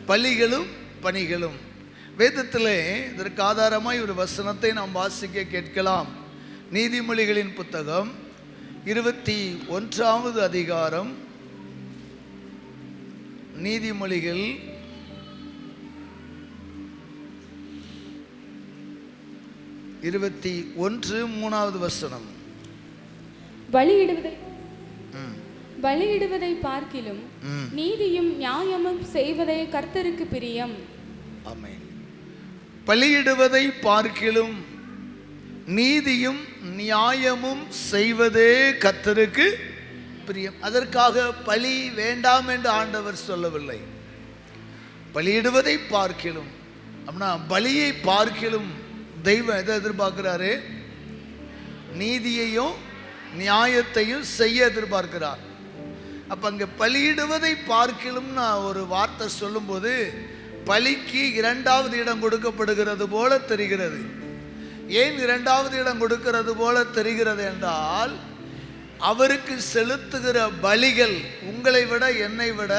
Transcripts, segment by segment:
பலிகளும் பணிகளும். வேதத்திலே இதற்கு ஆதாரமாய் ஒரு வசனத்தை நாம் வாசிக்க கேட்கலாம். நீதிமொழிகளின் புத்தகம் 21வது அதிகாரம். நீதிமொழிகள் 21:3 வசனம். பலியிடுவதை பார்க்கிலும் நீதியும் நியாயமும் செய்வதே கர்த்தருக்கு பிரியம். ஆமென். பலியிடுவதை பார்க்கிலும் நீதியும் நியாயமும் செய்வதே கர்த்தருக்கு பிரியம். அதற்காக பலி வேண்டாம் என்று ஆண்டவர் சொல்லவில்லை. பலியிடுவதை பார்க்கிலும் அப்படின்னா பலியை பார்க்கிலும் தெய்வம் எதை எதிர்பார்க்கிறாரு? நீதியையும் நியாயத்தையும் செய்ய எதிர்பார்க்கிறார். அப்போ அங்கே பலியிடுவதை பார்க்கிலும் நான் ஒரு வார்த்தை சொல்லும்போது பலிக்கு 2வது இடம் கொடுக்கப்படுகிறது போல தெரிகிறது. ஏன் 2வது இடம் கொடுக்கிறது போல தெரிகிறது என்றால், அவருக்கு செலுத்துகிற பலிகள் உங்களை விட என்னை விட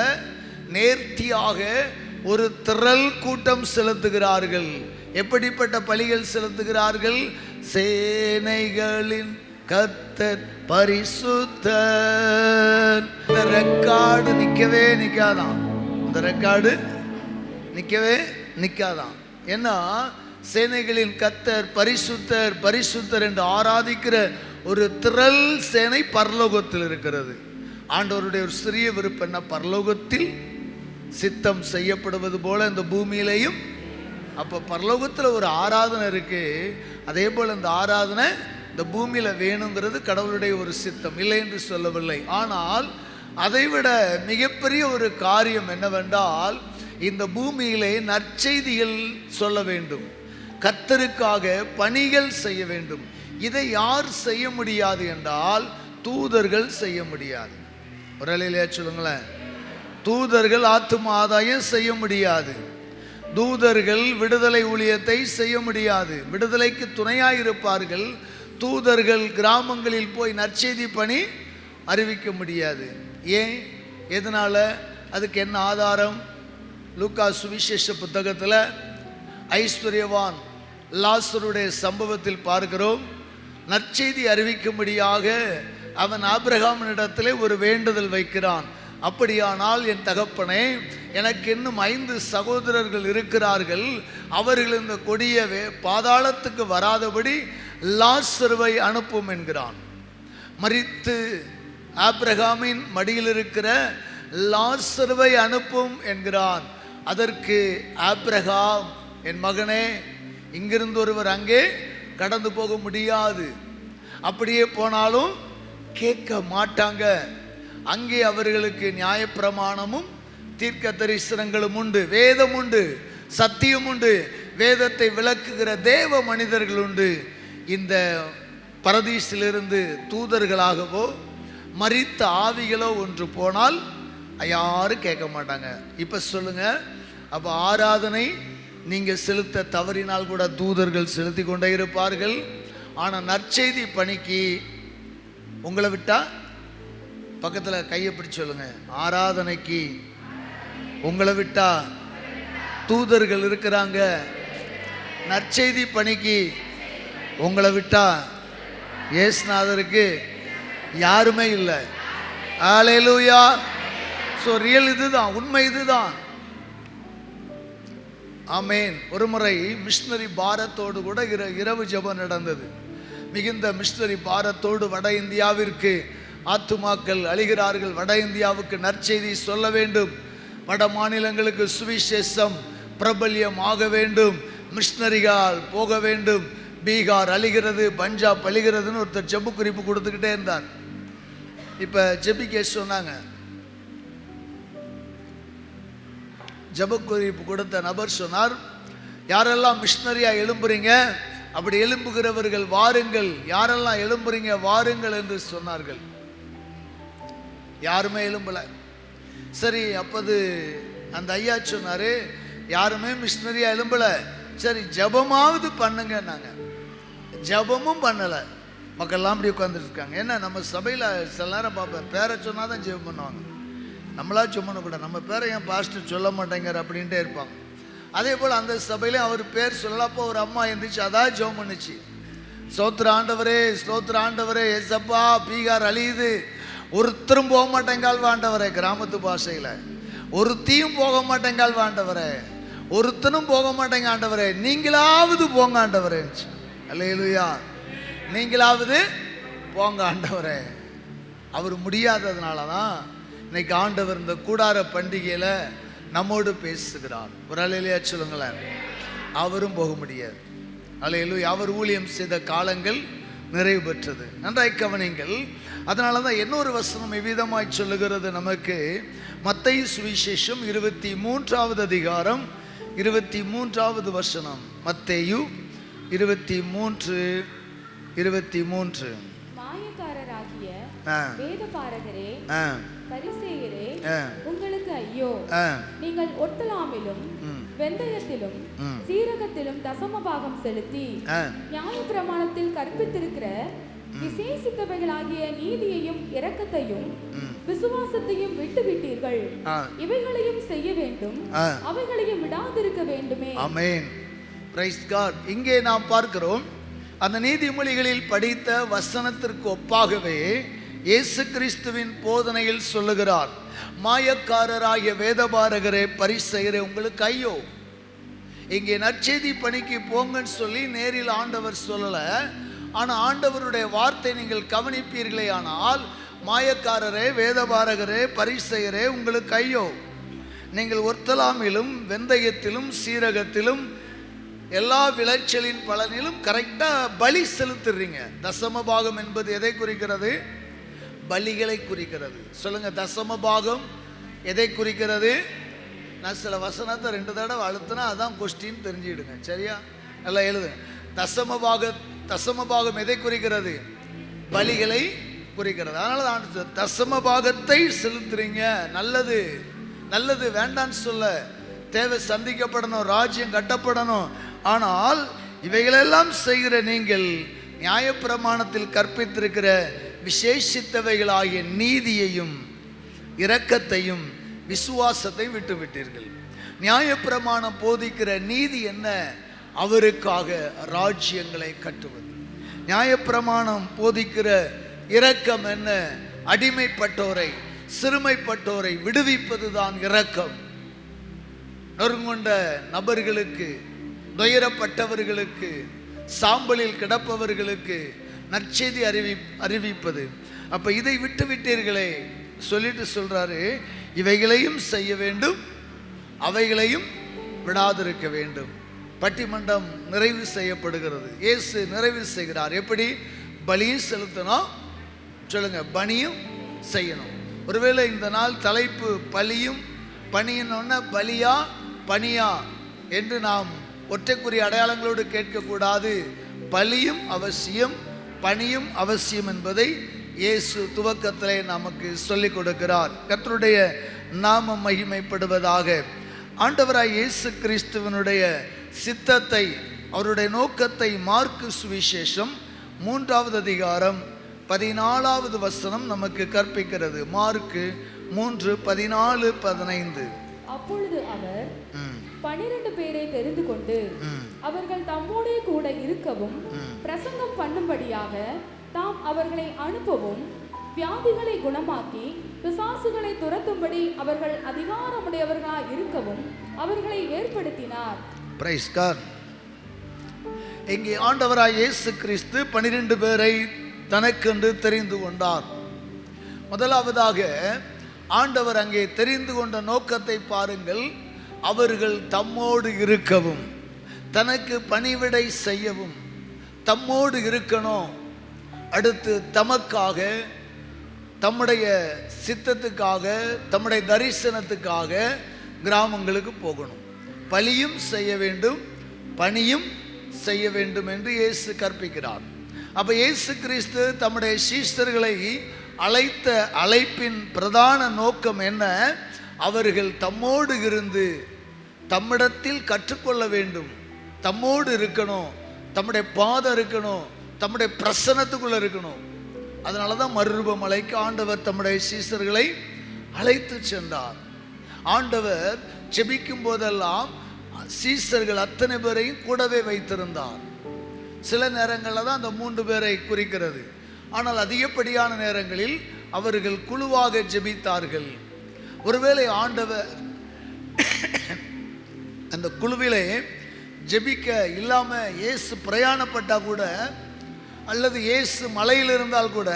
நேர்த்தியாக ஒரு திரள் கூட்டம் செலுத்துகிறார்கள். எப்படிப்பட்ட பலிகள் செலுத்துகிறார்கள்? சேனைகளின் கர்த்தர் பரிசுத்தர். இந்த ரெக்கார்டு நிற்கவே நிற்காதான். இந்த ரெக்கார்டு நிற்கவே நிற்காதான். ஏன்னா சேனைகளின் கர்த்தர் பரிசுத்தர் பரிசுத்தர் என்று ஆராதிக்கிற ஒரு திரள் சேனை பரலோகத்தில் இருக்கிறது. ஆண்டவருடைய ஒரு சிறிய விருப்பம் என்ன? பரலோகத்தில் சித்தம் செய்யப்படுவது போல இந்த பூமியிலையும். அப்போ பரலோகத்தில் ஒரு ஆராதனை இருக்கு. அதே போல் இந்த ஆராதனை இந்த பூமியில வேணுங்கிறது கடவுளுடைய ஒரு சித்தம், இல்லை என்று சொல்லவில்லை. ஆனால் அதைவிட மிகப்பெரிய ஒரு காரியம் என்னவென்றால், இந்த பூமியிலே நற்செய்திகள் சொல்ல வேண்டும், கர்த்தருக்காக பணிகள் செய்ய வேண்டும். இதை யார் செய்ய முடியாது என்றால் தூதர்கள் செய்ய முடியாது. ஒரு அலையிலே சொல்லுங்களேன். தூதர்கள் ஆத்தும ஆதாயம் செய்ய முடியாது. தூதர்கள் விடுதலை ஊழியத்தை செய்ய முடியாது. விடுதலைக்கு துணையாயிருப்பார்கள். தூதர்கள் கிராமங்களில் போய் நற்செய்தி பணி அறிவிக்க முடியாது. ஏன்? எதனால? அதுக்கு என்ன ஆதாரம்? லூக்கா சுவிசேஷ புத்தகத்தில் ஐஸ்வர்யவான் லாசருடைய சம்பவத்தில் பார்க்கிறோம். நற்செய்தி அறிவிக்கும்படியாக அவன் ஆபிரகாமினிடத்திலே ஒரு வேண்டுதல் வைக்கிறான். அப்படியானால் என் தகப்பனே, எனக்கு இன்னும் 5 சகோதரர்கள் இருக்கிறார்கள், அவர்கள் இந்த கொடிய பாதாளத்துக்கு வராதபடி லாசருவை அனுப்பும் என்கிறான். மரித்து ஆபிரகாமின் மடியில் இருக்கிற லாசருவை அனுப்பும் என்கிறான். அதற்கு ஆபிரகாம், என் மகனே, இங்கிருந்து ஒருவர் அங்கே கடந்து போக முடியாது, அப்படியே போனாலும் கேட்க மாட்டாங்க. அங்கே அவர்களுக்கு நியாயப்பிரமாணமும் தீர்க்க தரிசனங்களும் உண்டு, வேதம் உண்டு, சத்தியம் உண்டு, வேதத்தை விளக்குகிற தேவ மனிதர்கள் உண்டு. இந்த பரதீசிலிருந்து தூதர்களாகவோ மரித்த ஆவிகளோ ஒன்று போனால் யாரும் கேட்க மாட்டாங்க. இப்போ சொல்லுங்க, அப்போ ஆராதனை நீங்கள் செலுத்த தவறினால் கூட தூதர்கள் செலுத்தி கொண்டே இருப்பார்கள். ஆனால் நற்செய்தி பணிக்கு உங்களை விட்டா, பக்கத்தில் கையை பிடிச்சு சொல்லுங்க, ஆராதனைக்கு உங்களை விட்டா தூதர்கள் இருக்கிறாங்க. நற்செய்தி பணிக்கு உங்களை விட்டா இயேசுநாதருக்கு யாருமே இல்லை. ஹல்லேலூயா. ஸோ ரியல் இதுதான், உண்மை இதுதான். ஆமேன். ஒரு முறை மிஷினரி பாரத்தோடு கூட இரவு ஜெபம் நடந்தது. மிகுந்த மிஷினரி பாரத்தோடு வட இந்தியாவிற்கு ஆத்துமாக்கள் அழிகிறார்கள், வட இந்தியாவுக்கு நற்செய்தி சொல்ல வேண்டும், வட மாநிலங்களுக்கு சுவிசேஷம் பிரபல்யம் ஆக வேண்டும், மிஷினரிகள் போக வேண்டும், பீகார் அழிகிறது, பஞ்சாப் அழிகிறதுன்னு ஒருத்தர் ஜெப குறிப்பு கொடுத்துக்கிட்டே இருந்தார். இப்போ ஜெபிக்க சொன்னாங்க. ஜெப குறிப்பு கொடுத்த நபர் சொன்னார், யாரெல்லாம் மிஷினரியா எழும்புறீங்க, அப்படி எழும்புகிறவர்கள் வாருங்கள், யாரெல்லாம் எழும்புறீங்க வாருங்கள் என்று சொன்னார்கள். யாருமே எழும்பல. சரி, அப்போது அந்த ஐயா சொன்னாரு, யாருமே மிஷினரியா எழும்பல, சரி ஜபமாவது பண்ணுங்க. நாங்க ஜபமும் பண்ணலை. மக்கள்லாம் அப்படி உட்காந்துட்டு இருக்காங்க. என்ன, நம்ம சபையில் சில நேரம் பார்ப்பேன், பேரை சொன்னால் தான் ஜெபம் பண்ணுவாங்க. நம்மளா சும்மா கூட நம்ம பேரை ஏன் பாஸ்டர் சொல்ல மாட்டேங்கிற அப்படின்ட்டே இருப்பாங்க. அதே போல் அந்த சபையிலே அவர் பேர் சொல்லப்போ ஒரு அம்மா எழுந்திரிச்சு அதான் ஜெபம் பண்ணுச்சு. ஸ்தோத்திர ஆண்டவரே, ஸ்தோத்திர ஆண்டவரே, எஸ்அப்பா பீகார் அழியுது, ஒருத்தரும் போக மாட்டேங்கால் ஆண்டவரே, கிராமத்து பாஷையில் ஒருத்தையும் போக மாட்டேங்கால் ஆண்டவரே, ஒருத்தனும் போக மாட்டேங்க ஆண்டவரே, நீங்களாவது போங்க ஆண்டவரே. அல்லேலூயா, நீங்களாவது போங்க ஆண்டவரே. அவர் முடியாததுனால தான் இன்னைக்கு ஆண்டவர் இந்த கூடார பண்டிகையில் நம்மோடு பேசுகிறார். ஒரு அல்லேலூயா சொல்லுங்களேன். அவரும் போக முடியாது. அல்லேலூயா, அவர் ஊழியம் செய்த காலங்கள் நிறைவு பெற்றது. நன்றாய் கவனிங்கள். அதனால தான் இன்னொரு வசனம் எவ்விதமாய் சொல்லுகிறது நமக்கு. மத்தேயு சுவிசேஷம் 23வது அதிகாரம் 23வது வசனம். மத்தேயு 23:23. மாயக்காரராகிய வேதபாரகரே, பரிசேயரே, உங்களுக்கு ஐயோ, நீங்கள் ஒட்டலாமிலும் வெந்தயத்திலும் சீரகத்திலும் தசமபாகம் செலுத்தி நியாயப்பிரமாணத்தில் கற்பித்திருக்கிற விசேஷித்தவைகளாகிய நீதியையும் இரக்கத்தையும் விசுவாசத்தையும் விட்டுவிட்டீர்கள். இவைகளையும் செய்ய வேண்டும், அவைகளையும் விடாதிருக்க வேண்டுமே. ஆமென். Praise God. இங்கே நாம் பார்க்கிறோம், அந்த நீதிமொழிகளில் படித்த வசனத்திற்கு ஒப்பாகவே இயேசு கிறிஸ்துவின் போதனையில் சொல்லுகிறார், மாயக்காரராகிய வேதபாரகரே, பரிசேயரே, உங்களுக்கு ஐயோ. இங்கே நற்செய்தி பணிக்கு போங்கன்னு சொல்லி நேரில் ஆண்டவர் சொல்லல. ஆனால் ஆண்டவருடைய வார்த்தை நீங்கள் கவனிப்பீர்களே ஆனால், மாயக்காரரே, வேதபாரகரே, பரிசேயரே, உங்களுக்கு ஐயோ. நீங்கள் ஒர்த்தலாமிலும் வெந்தயத்திலும் சீரகத்திலும் எல்லா விளைச்சலின் பலனிலும் கரெக்டாக பலி செலுத்துறீங்க. தசமபாகம் என்பது எதை குறிக்கிறது? பலிகளை குறிக்கிறது. சொல்லுங்க, தசமபாகம் எதை குறிக்கிறது? நான் சில வசனத்தை 2 தடவை அழுத்தினா அதான் கொஸ்டின் தெரிஞ்சுக்கிடுங்க. சரியா? எல்லாம் எழுதுங்க. தசமபாகம் எதை குறிக்கிறது? பலிகளை குறிக்கிறது. அதனால தான் தசமபாகத்தை செலுத்துறீங்க. நல்லது, நல்லது, வேண்டான்னு சொல்ல. தேவை சந்திக்கப்படணும், ராஜ்யம் கட்டப்படணும். ஆனால் இவைகளெல்லாம் செய்கிற நீங்கள் நியாயப்பிரமாணத்தில் கற்பித்திருக்கிற விசேஷித்தவைகளாகிய நீதியையும் இரக்கத்தையும் விசுவாசத்தையும் விட்டுவிட்டீர்கள். நியாயப்பிரமாணம் போதிக்கிற நீதி என்ன? அவருக்காக ராஜ்யங்களை கட்டுவது. நியாயப்பிரமாணம் போதிக்கிற இரக்கம் என்ன? அடிமைப்பட்டோரை, சிறுமைப்பட்டோரை விடுவிப்பதுதான் இரக்கம். நொறுங்குண்ட நபர்களுக்கு, துயரப்பட்டவர்களுக்கு, சாம்பலில் கிடப்பவர்களுக்கு நற்செய்தி அறிவிப்பது. அப்ப இதை விட்டு விட்டீர்களே சொல்லிட்டு சொல்றாரு, இவைகளையும் செய்ய வேண்டும், அவைகளையும் விடாதிருக்க வேண்டும். பட்டிமன்றம் நிறைவு செய்யப்படுகிறது. இயேசு நிறைவு செய்கிறார். எப்படி? பலியும் செலுத்தணும். சொல்லுங்க, பணியும் செய்யணும். ஒருவேளை இந்த நாள் தலைப்பு பலியும் பணியினோன்னா பலியா பணியா என்று நாம் ஒற்றைக்குரிய அடையாளங்களோடு கேட்கக்கூடாது. பலியும் அவசியம், பணியும் அவசியம் என்பதை இயேசு துவக்கத்திலே நமக்கு சொல்லிக் கொடுக்கிறார். கர்த்தருடைய நாமம் மகிமைப்படுவதாக. ஆண்டவராய் இயேசு கிறிஸ்துவனுடைய சித்தத்தை, அவருடைய நோக்கத்தை மார்க்கு சுவிசேஷம் 3வது அதிகாரம் 14வது வசனம் நமக்கு கற்பிக்கிறது. மார்க்கு 3:14-15. அப்பொழுது அவர் 12 பேரை தெரிந்து கொண்டு அவர்கள் தம்மோடே கூட இருக்கவும் பிரசங்கம் பண்ணும்படியாக தாம் அவர்களை அனுப்பவும் வியாதிகளை குணமாக்கி பிசாசுகளை துரத்தும்படி அவர்கள் அதிகாரமுடையவர்களாய் இருக்கவும் அவர்களை ஏற்படுத்தினார். Praise God. இங்கே ஆண்டவராய் இயேசு கிறிஸ்து 12 பேரை தனக்கென்று தெரிந்து கொண்டார். முதலாவதாக ஆண்டவர் அங்கே தெரிந்து கொண்ட நோக்கத்தை பாருங்கள். அவர்கள் தம்மோடு இருக்கவும், தனக்கு பணிவிடை செய்யவும், தம்மோடு இருக்கணும். அடுத்து தமக்காக, தம்முடைய சித்தத்துக்காக, தம்முடைய தரிசனத்துக்காக கிராமங்களுக்கு போகணும். பலியும் செய்ய வேண்டும், பணியும் செய்ய வேண்டும் என்று இயேசு கற்பிக்கிறார். அப்போ இயேசு கிறிஸ்து தம்முடைய சீஷர்களை அழைத்த அழைப்பின் பிரதான நோக்கம் என்ன? அவர்கள் தம்மோடு இருந்து தம்மிடத்தில் கற்றுக்கொள்ள வேண்டும், தம்மோடு இருக்கணும், தம்முடைய பாதம் இருக்கணும், தம்முடைய பிரசன்னத்துக்குள்ள இருக்கணும். அதனால தான் மறுரூபமலைக்கு ஆண்டவர் தம்முடைய சீஷர்களை அழைத்து சென்றார். ஆண்டவர் ஜெபிக்கும் போதெல்லாம் சீஷர்கள் அத்தனை பேரையும் கூடவே வைத்திருந்தார். சில நேரங்களில் தான் அந்த 3 பேரை குறிக்கிறது. ஆனால் அதிகப்படியான நேரங்களில் அவர்கள் குழுவாக ஜெபித்தார்கள். ஒருவேளை ஆண்டவர் அந்த குழுவிலே ஜெபிக்க இல்லாம இயேசு பிரயாணப்பட்டா கூட, அல்லது இயேசு மலையில் இருந்தால் கூட,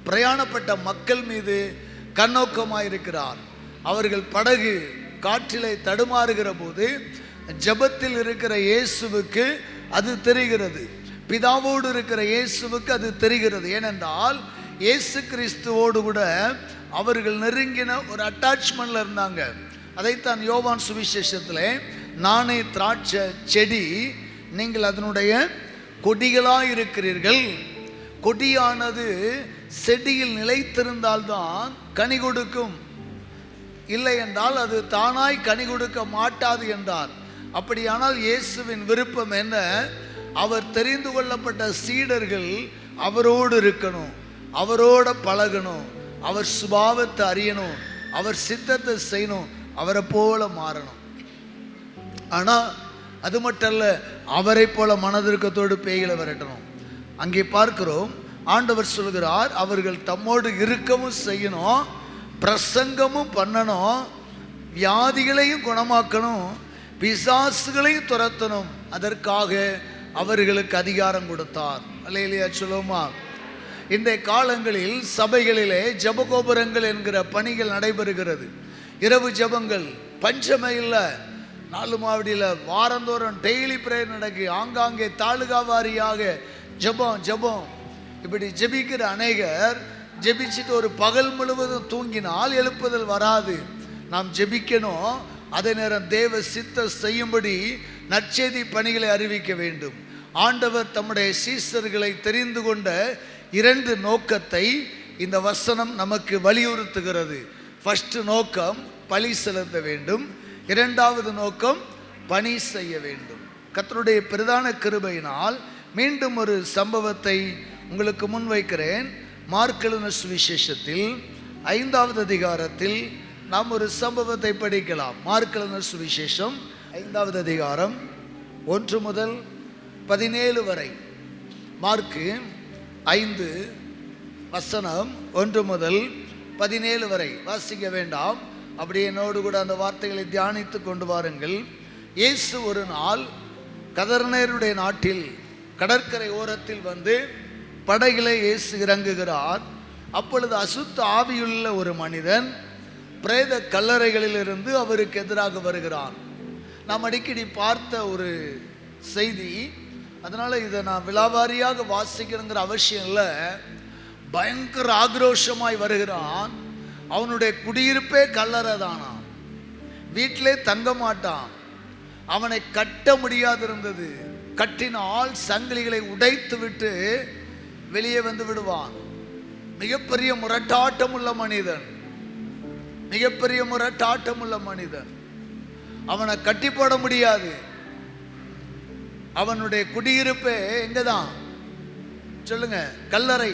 பிரயாணப்பட்ட மக்கள் மீது கண்ணோக்கமாயிருக்கிறார். அவர்கள் படகு காற்றிலே தடுமாறுகிற போது ஜெபத்தில் இருக்கிற இயேசுவுக்கு அது தெரிகிறது, பிதாவோடு இருக்கிற இயேசுவுக்கு அது தெரிகிறது. ஏனென்றால் இயேசு கிறிஸ்துவோடு கூட அவர்கள் நெருங்கின ஒரு அட்டாச்மெண்ட்ல இருந்தாங்க. அதைத்தான் யோவான் சுவிசேஷத்தில், நானே திராட்சை செடி, நீங்கள் அதனுடைய கொடிகளாக இருக்கிறீர்கள். கொடியானது செடியில் நிலைத்திருந்தால்தான் கனி கொடுக்கும், இல்லை என்றால் அது தானாய் கனி கொடுக்க மாட்டாது என்றார். அப்படியானால் இயேசுவின் விருப்பம் என்ன? அவர் தெரிந்து கொள்ளப்பட்ட சீடர்கள் அவரோடு இருக்கணும், அவரோட பழகணும், அவர் சுபாவத்தை அறியணும், அவர் சித்தத்தை செய்யணும், அவரை போல மாறணும். ஆனால் அது மட்டும் அல்ல, அவரை போல மனதிற்கத்தோடு பேய்களை விரட்டணும். அங்கே பார்க்கிறோம், ஆண்டவர் சொல்கிறார், அவர்கள் தம்மோடு இருக்கவும் செய்யணும், பிரசங்கமும் பண்ணணும், வியாதிகளையும் குணமாக்கணும், பிசாசுகளையும் துரத்தணும். அதற்காக அவர்களுக்கு அதிகாரம் கொடுத்தார். அல்லேலூயா சொல்லுமா. இன்றைய காலங்களில் சபைகளிலே ஜபகோபுரங்கள் என்கிற பணிகள் நடைபெறுகிறது. இரவு ஜபங்கள் பஞ்சமே இல்லை. 4 மாவடியில் வாரந்தோறும் டெய்லி பிரேயர் நடக்கு. ஆங்காங்கே தாலுகா வாரியாக ஜபம் ஜபம். இப்படி ஜெபிக்கிற அநேகர் ஜெபிச்சுட்டு ஒரு பகல் முழுவதும் தூங்கினால் எழுப்புதல் வராது. நாம் ஜெபிக்கணும், அதே நேரம் தேவ சித்த செய்யும்படி நற்செய்தி பணிகளை அறிவிக்க வேண்டும். ஆண்டவர் தம்முடைய சீஷர்களை தெரிந்து கொண்ட 2 நோக்கத்தை இந்த வசனம் நமக்கு வலியுறுத்துகிறது. ஃபர்ஸ்ட் நோக்கம் பலி செலுத்த வேண்டும், 2வது நோக்கம் பணி செய்ய வேண்டும். கர்த்தருடைய பிரதான கிருபையினால் மீண்டும் ஒரு சம்பவத்தை உங்களுக்கு முன்வைக்கிறேன். மார்க் எழுதின சுவிசேஷத்தில் 5வது அதிகாரத்தில் நாம் ஒரு சம்பவத்தை படிக்கலாம். மார்க் எழுதின சுவிசேஷம் 5வது அதிகாரம் 1 முதல் 17 வரை. மார்க்கு 5 வசனம் 1 முதல் 17 வரை வாசிக்க வேண்டாம். அப்படி என்னோடு கூட அந்த வார்த்தைகளை தியானித்து கொண்டு வாருங்கள். இயேசு ஒரு நாள் கதர்னேருடைய நாட்டில் கடற்கரை ஓரத்தில் வந்து படகிலே இயேசு இறங்குகிறார். அப்பொழுது அசுத்த ஆவியுள்ள ஒரு மனிதன் பிரேத கல்லறைகளிலிருந்து அவருக்கு எதிராக வருகிறான். நாம் அடிக்கடி பார்த்த ஒரு செய்தி, அதனால இதை நான் விலாவாரியாக வாசிக்கணுங்கிற அவசியம் இல்லை. பயங்கர ஆக்ரோஷமாய் வருகிறான். அவனுடைய குடியிருப்பே கல்லறை தானாம், வீட்டிலே தங்க மாட்டான். அவனை கட்ட முடியாது இருந்தது. கட்டினால் சங்கிலிகளை உடைத்து விட்டு வெளியே வந்து விடுவான். மிகப்பெரிய முரட்டாட்டம் உள்ள மனிதன், மிகப்பெரிய முரட்டாட்டம் உள்ள மனிதன். அவனை கட்டி போட முடியாது. அவனுடைய குடியிருப்பே எங்கதான் சொல்லுங்க? கல்லறை,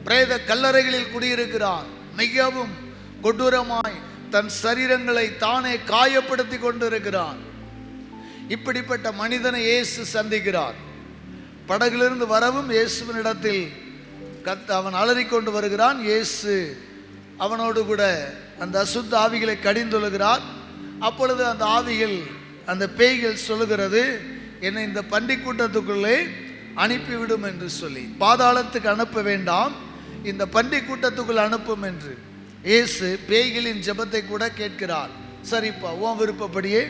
பிரேத கல்லறைகளில் குடியிருக்கிறான். மிகவும் கொடூரமாய் தன் சரீரங்களை தானே காயப்படுத்தி கொண்டிருக்கிறான். இப்படிப்பட்ட மனிதனை இயேசு சந்திக்கிறார். படகிலிருந்து வரவும் இயேசுவின் இடத்தில் அவன் அலறிக்கொண்டு வருகிறான். இயேசு அவனோடு கூட அந்த அசுத்த ஆவிகளை கடிந்தொழுகிறார். அப்பொழுது அந்த ஆவிகள், அந்த பேய்கள் சொல்லுகிறது, என்னை இந்த பண்டிகை கூட்டத்துக்குள்ளே அனுப்பிவிடும் என்று சொல்லி. பாதாளத்துக்கு அனுப்ப வேண்டாம், இந்த பண்டிகை கூட்டத்துக்குள் அனுப்பும் என்று. இயேசு பேய்களின் ஜெபத்தை கூட கேட்கிறார். சரிப்பா, உன் விருப்பப்படியே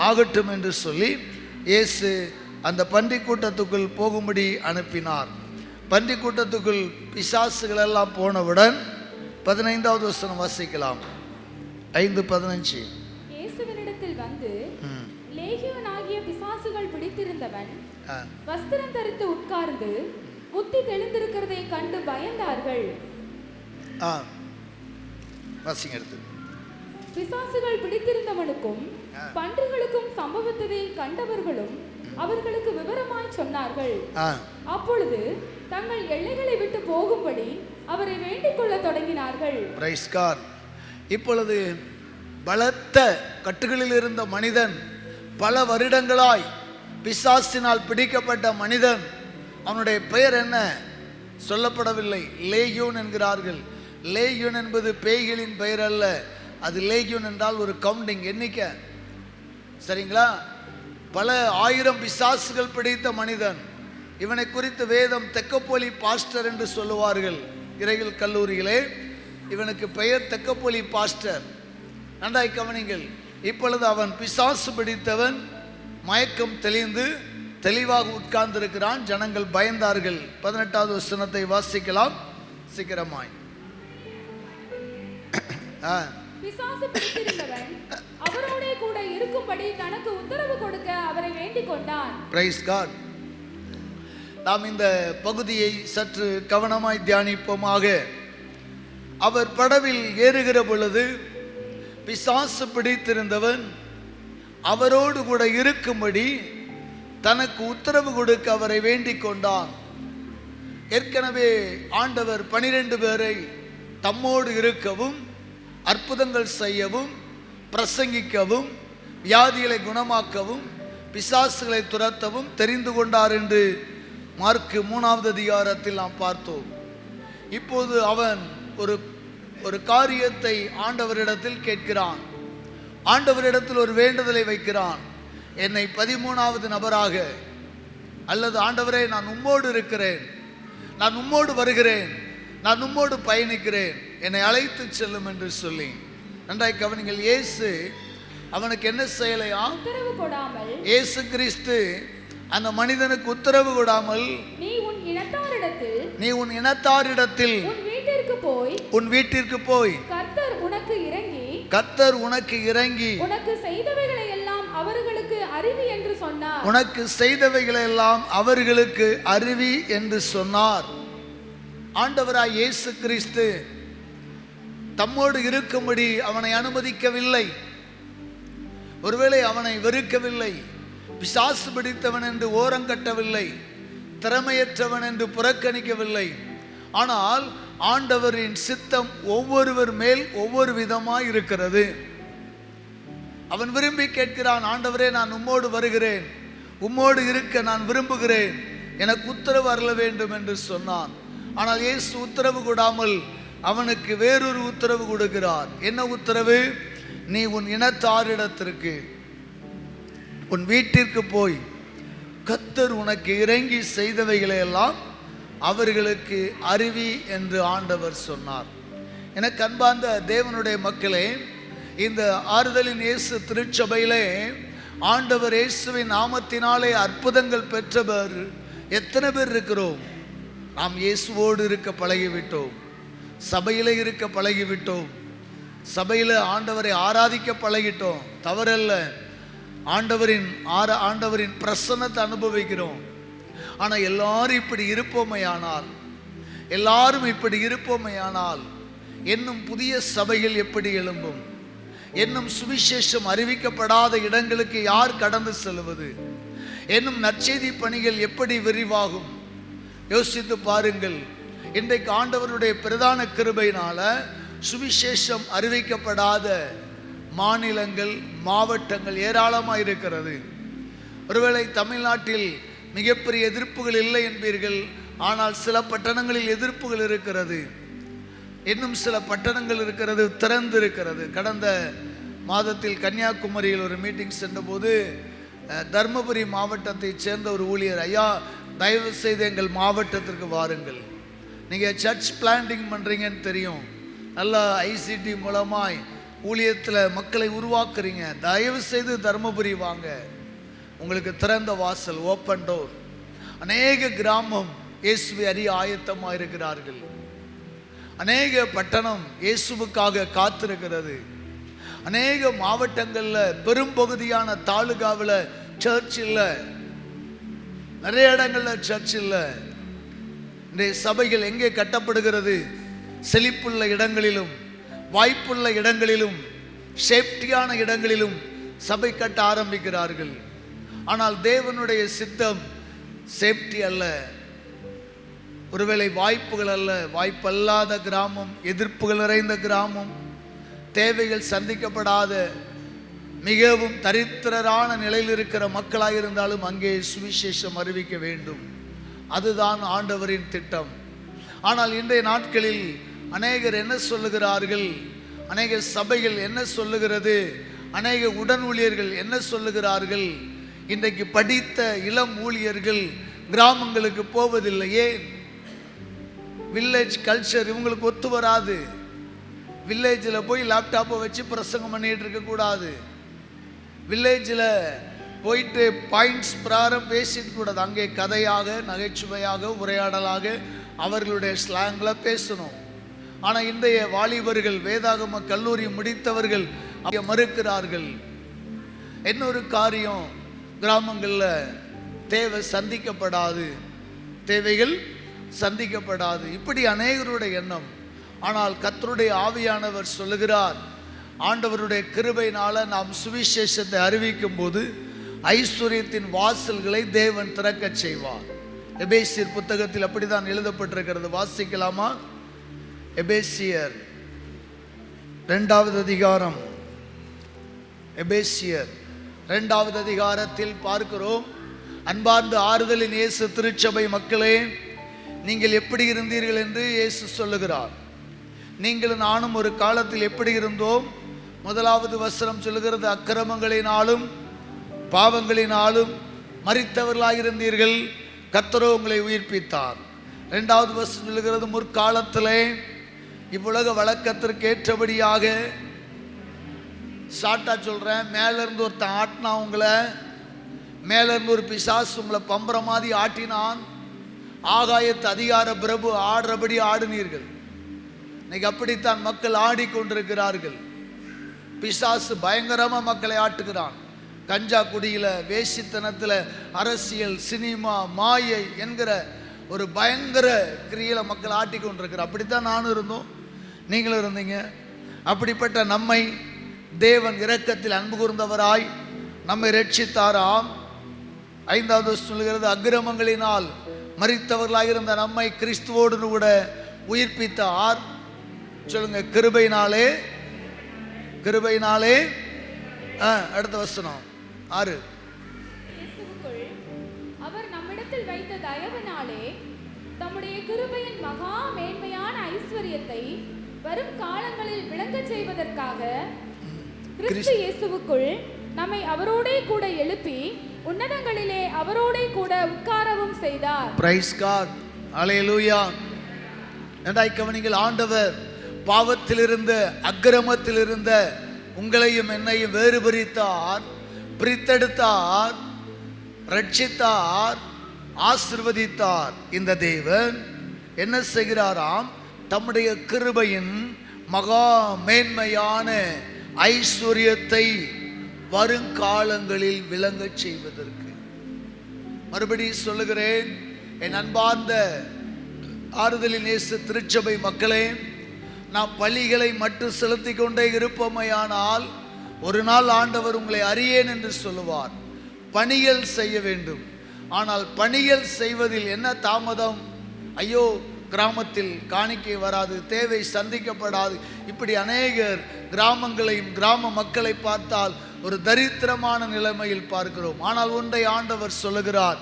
ஆகட்டும் என்று சொல்லி இயேசு அந்த பன்றி கூட்டத்துக்குள் போகும்படி அனுப்பினார். பன்றி கூட்டத்துக்குள் பிசாசுகள் எல்லாம் போனவுடன் 15வது வசனம் வாசிக்கலாம். 5:15. இயேசுவினிடத்தில் வந்து லேகியோனாகிய பிசாசுகள் பிடித்திருந்தவன் வஸ்திரம் தரித்து உட்கார்ந்து புத்தி தெளிந்திருக்கிறதை கண்டு பயந்தார்கள். பிசாசுகள் பிடித்திருந்தவனுக்கும் பன்றிகளுக்கும் சம்பவித்ததை கண்டவர்களும் அவர்களுக்கு விவரமாய் சொன்னார்கள். அப்பொழுது தங்கள் எல்லைகளை விட்டு போகும்படி அவரை வேண்டிக் கொள்ள தொடங்கினார்கள். Praise God. இப்பொழுது பலத்த கட்டுகளில் இருந்த மனிதன், பல வருடங்களாய் பிசாசினால் பிடிக்கப்பட்ட மனிதன், அவனுடைய பெயர் என்ன சொல்லப்படவில்லை. லேகியோன் என்கிறார்கள். லேகியோன் என்பது பேய்களின் பெயர் அல்ல. அது லேகியோன் என்றால் ஒரு கவுண்டிங், எண்ணிக்கை. சரிங்களா? பல ஆயிரம் பிசாசுகள் பிடித்த மனிதன். இவனை குறித்து வேதம் தெக்கப்போலி பாஸ்டர் என்று சொல்லுவார்கள் இறையில் கல்லூரிகளே. இவனுக்கு பெயர் தெக்கப்போலி பாஸ்டர். நன்றாய் கவனிங்கள். இப்பொழுது அவன் பிசாசு பிடித்தவன், மயக்கம் தெளிந்து தெளிவாக உட்கார்ந்திருக்கிறான். ஜனங்கள் பயந்தார்கள். 18வது வசனத்தை வாசிக்கலாம் சீக்கிரமாய். பிசாசு பிடித்திருந்தவன் அவரோட கூட இருக்கும்படி தனக்கு உத்தரவு கொடுக்க அவரை வேண்டிக் கொண்டான். Praise God. நாம் இந்த பகுதியை சற்று கவனமாய் தியானிப்போமாக. அவர் படவில் ஏறுகிற பொழுது பிசாசு பிடித்திருந்தவன் அவரோடு கூட இருக்கும்படி தனக்கு உத்தரவு கொடுக்க அவரை வேண்டிக் கொண்டான். ஏற்கனவே ஆண்டவர் 12 பேரை தம்மோடு இருக்கவும், அற்புதங்கள் செய்யவும், பிரசங்கிக்கவும், வியாதிகளை குணமாக்கவும், பிசாசுகளை துரத்தவும் தெரிந்து கொண்டார் என்று மார்க்கு 3வது அதிகாரத்தில் நாம் பார்த்தோம். இப்போது அவன் ஒரு காரியத்தை ஆண்டவரிடத்தில் கேட்கிறான். ஆண்டவரிடத்தில் ஒரு வேண்டுதலை வைக்கிறான். என்னை 13வது நபராக, அல்லது ஆண்டவரே நான் உம்மோடு இருக்கிறேன், நான் உம்மோடு வருகிறேன், நான் உம்மோடு பயணிக்கிறேன், என்னை அழைத்து செல்லும் என்று சொல்லி. நன்றாய் கவனிங்கள். இயேசு அவனுக்கு என்ன செய்யலையா? உத்தரவு கொடாமல், இயேசு கிறிஸ்து அந்த மனிதனுக்கு உத்தரவு கொடாமல், நீ உன் இனத்தாரிடத்தில் உன் வீட்டிற்கு போய் கர்த்தர் உனக்கு இறங்கி உனக்கு செய்தவைகளை எல்லாம் அவர்களுக்கு அறிவி என்று சொன்னார். உனக்கு செய்தவைகளை எல்லாம் அவர்களுக்கு அறிவி என்று சொன்னார். ஆண்டவராய் இயேசு கிறிஸ்து தம்மோடு இருக்கும்படி அவனை அனுமதிக்கவில்லை. ஒருவேளை அவனை வெறுக்கவில்லை, பிசாசு பிடித்தவன் என்று ஓரங்கட்டவில்லை, திறமையற்றவன் என்று புறக்கணிக்கவில்லை. ஆனால் ஆண்டவரின் சித்தம் ஒவ்வொருவர் மேல் ஒவ்வொரு விதமாய் இருக்கிறது. அவன் விரும்பி கேட்கிறான், ஆண்டவரே நான் உம்மோடு வருகிறேன், உம்மோடு இருக்க நான் விரும்புகிறேன், எனக்கு உத்தரவு அருள வேண்டும் என்று சொன்னான். ஆனால் இயேசு உத்தரவு கொடாமல் அவனுக்கு வேறொரு உத்தரவு கொடுக்கிறார். என்ன உத்தரவு? நீ உன் இனத்தாரிடத்திற்கு, உன் வீட்டிற்கு போய் கர்த்தர் உனக்கு இறங்கி செய்தவைகளை எல்லாம் அவர்களுக்கு அறிவி என்று ஆண்டவர் சொன்னார். எனக்கு அன்பார்ந்த தேவனுடைய மக்களே, இந்த ஆறுதலின் இயேசு திருச்சபையிலே ஆண்டவர் இயேசுவின் நாமத்தினாலே அற்புதங்கள் பெற்றவர் எத்தனை பேர் இருக்கிறோம்? நாம் இயேசுவோடு இருக்க பழகிவிட்டோம், சபையிலே இருக்க பழகிவிட்டோம், சபையில் ஆண்டவரை ஆராதிக்க பழகிட்டோம். தவறல்ல, ஆண்டவரின் பிரசன்னத்தை அனுபவிக்கிறோம். ஆனால் எல்லாரும் இப்படி இருப்போமையானால் இன்னும் புதிய சபைகள் எப்படி எழும்பும்? இன்னும் சுவிசேஷம் அறிவிக்கப்படாத இடங்களுக்கு யார் கடந்து செல்வது? இன்னும் நற்செய்தி பணிகள் எப்படி விரிவாகும்? யோசித்து பாருங்கள். இன்றைக்கு ஆண்டவருடைய பிரதான கிருபையினால சுவிசேஷம் அறிவிக்கப்படாத மாநிலங்கள், மாவட்டங்கள் ஏராளமாக இருக்கிறது. ஒருவேளை தமிழ்நாட்டில் மிகப்பெரிய எதிர்ப்புகள் இல்லை என்பீர்கள், ஆனால் சில பட்டணங்களில் எதிர்ப்புகள் இருக்கிறது. இன்னும் சில பட்டணங்கள் இருக்கிறது, திறந்து இருக்கிறது. கடந்த மாதத்தில் கன்னியாகுமரியில் ஒரு மீட்டிங் சென்றபோது தர்மபுரி மாவட்டத்தை சேர்ந்த ஒரு ஊழியர், ஐயா தயவு செய்து எங்கள் மாவட்டத்திற்கு வாருங்கள், நீங்கள் சர்ச் பிளான்டிங் பண்ணுறீங்கன்னு தெரியும், நல்லா ஐசிடி மூலமாய் ஊழியத்தில் மக்களை உருவாக்குறீங்க. தயவு செய்து தர்மபுரி வாங்க, உங்களுக்கு திறந்த வாசல், ஓப்பன் டோர். அநேக கிராமம் இயேசுவை அறிய ஆயத்தமாக இருக்கிறார்கள். அநேக பட்டணம் இயேசுவுக்காக காத்திருக்கிறது. அநேக மாவட்டங்களில் பெரும்பகுதியான தாலுகாவில் சர்ச் இல்லை, நிறைய இடங்களில் சர்ச் இல்லை. இன்றைய சபைகள் எங்கே கட்டப்படுகிறது? செழிப்புள்ள இடங்களிலும் வாய்ப்புள்ள இடங்களிலும் சேஃப்டியான இடங்களிலும் சபை கட்ட ஆரம்பிக்கிறார்கள். ஆனால் தேவனுடைய சித்தம் சேஃப்டி அல்ல, ஒருவேளை வாய்ப்புகள் அல்ல. வாய்ப்பல்லாத கிராமம், எதிர்ப்புகள் நிறைந்த கிராமம், தேவைகள் சந்திக்கப்படாத மிகவும் தரித்திரரான நிலையில் இருக்கிற மக்களாக இருந்தாலும் அங்கே சுவிசேஷம் அறிவிக்க வேண்டும். அதுதான் ஆண்டவரின் திட்டம். ஆனால் இன்றைய நாட்களில் அநேகர் என்ன சொல்லுகிறார்கள், அநேக சபைகள் என்ன சொல்லுகிறது, அநேக உடன் ஊழியர்கள் என்ன சொல்லுகிறார்கள்? இன்றைக்கு படித்த இளம் ஊழியர்கள் கிராமங்களுக்கு போவதில்லையே. வில்லேஜ் கல்ச்சர் இவங்களுக்கு ஒத்து வராது. வில்லேஜில் போய் லேப்டாப்பை வச்சு பிரசங்கம் பண்ணிட்டு இருக்கக்கூடாது. வில்லேஜில் போயிட்டு பாயிண்ட்ஸ் பிரகாரம் பேசிட்டு கூடாது. அங்கே கதையாக, நகைச்சுவையாக, உரையாடலாக அவர்களுடைய ஸ்லாங்கில் பேசணும். ஆனால் இன்றைய வாலிபர்கள், வேதாகம கல்லூரி முடித்தவர்கள் மறுக்கிறார்கள். இன்னொரு காரியம், கிராமங்களில் தேவை சந்திக்கப்படாது, தேவைகள் சந்திக்கப்படாது, இப்படி அநேகருடைய எண்ணம். ஆனால் கர்த்தருடைய ஆவியானவர் சொல்லுகிறார், ஆண்டவருடைய கிருபையினால நாம் சுவிசேஷத்தை அறிவிக்கும் போது ஐஸ்வர்யத்தின் வாசல்களை தேவன் திறக்க செய்வார். எபேசியர் புத்தகத்தில் அப்படித்தான் எழுதப்பட்டிருக்கிறது. வாசிக்கலாமா? எபேசியர் 2வது அதிகாரம், எபேசியர் 2வது அதிகாரத்தில் பார்க்கிறோம். அன்பார்ந்த ஆறுதலின் இயேசு திருச்சபை மக்களே, நீங்கள் எப்படி இருந்தீர்கள் என்று இயேசு சொல்லுகிறார். நீங்களும் நானும் ஒரு காலத்தில் எப்படி இருந்தோம்? 1வது வசனம் சொல்லுகிறது, அக்கிரமங்களினாலும் பாவங்களினாலும் மரித்தவர்களாயிருந்தீர்கள், கர்த்தரோ உங்களை உயிர்ப்பித்தார். 2வது வசனம் சொல்லுகிறது, முற்காலத்திலே இவ்வுலக வழக்கத்திற்கு ஏற்றபடியாக, ஷார்ட்டா சொல்றேன், மேலிருந்து ஒருத்தன் ஆட்டினா உங்களை, மேலிருந்து ஒரு பிசாசு உங்களை பம்பர மாதிரி ஆட்டினான், ஆகாயத்து அதிகார பிரபு ஆடுறபடி ஆடினீர்கள். இன்னைக்கு அப்படித்தான் மக்கள் ஆடிக்கொண்டிருக்கிறார்கள். பிசாசு பயங்கரமா மக்களை ஆட்டுகிறான். கஞ்சா குடியில், வேசித்தனத்தில், அரசியல், சினிமா, மாயை என்கிற ஒரு பயங்கர கிரியில மக்கள் ஆட்டிக்கொண்டிருக்கிறார். அப்படித்தான் நானும் இருந்தோம், நீங்களும் இருந்தீங்க. அப்படிப்பட்ட நம்மை தேவன் இரக்கத்தில் அன்பு கூர்ந்தவராய் நம்மை ரட்சித்தாராம். 5வது சொல்லுகிறது, அக்கிரமங்களினால் மரித்தவர்களாயிருந்த நம்மை கிறிஸ்துவோடு கூட உயிர்ப்பித்தார். சொல்லுங்க, கிருபையினாலே. கிருபையினாலே. அடுத்த வசனம் 6. அவர் நம்மிடத்தில் வைத்த தயவினாலே தம்முடைய கிருபையின் மகா மேன்மையான ஐஸ்வர்யத்தை வரும் காலங்களில் விளங்கச் செய்வதற்காக கிறிஸ்து இயேசுவுக்குள் நம்மை அவரோடே கூட எழுப்பி உன்னதங்களிலே அவரோடே கூட உட்காரவும் செய்தார். பிரைஸ் காட், அல்லேலூயா. நன்றாய் கவனிங்கள். ஆண்டவர் பாவத்திலிருந்த, அக்கிரமத்திலிருந்த உங்களையும் என்னையும் வேறு பிரித்தார், பிரித்தெடுத்தார், ரட்சித்தார், ஆசீர்வதித்தார். இந்த தேவன் என்ன செய்கிறாராம்? தம்முடைய கிருபையின் மகா மேன்மையான ஐஸ்வர்யத்தை வருங்காலங்களில் விளங்கச் செய்வதற்கு. மறுபடியும் சொல்லுகிறேன், என் அன்பார்ந்த ஆறுதலின் இயேசு திருச்சபை மக்களே, நாம் பலிகளை மட்டும் செலுத்தி கொண்டே இருப்போமையானால் ஒரு நாள் ஆண்டவர் உங்களை அறியேன் என்று சொல்லுவார். பணிகள் செய்ய வேண்டும். ஆனால் பணிகள் செய்வதில் என்ன தாமதம்? ஐயோ, கிராமத்தில் காணிக்கை வராது, தேவை சந்திக்கப்படாது, இப்படி அநேகர் கிராமங்களையும் கிராம மக்களை பார்த்தால் ஒரு தரித்திரமான நிலைமையில் பார்க்கிறோம். ஆனால் ஒன்றை ஆண்டவர் சொல்லுகிறார்,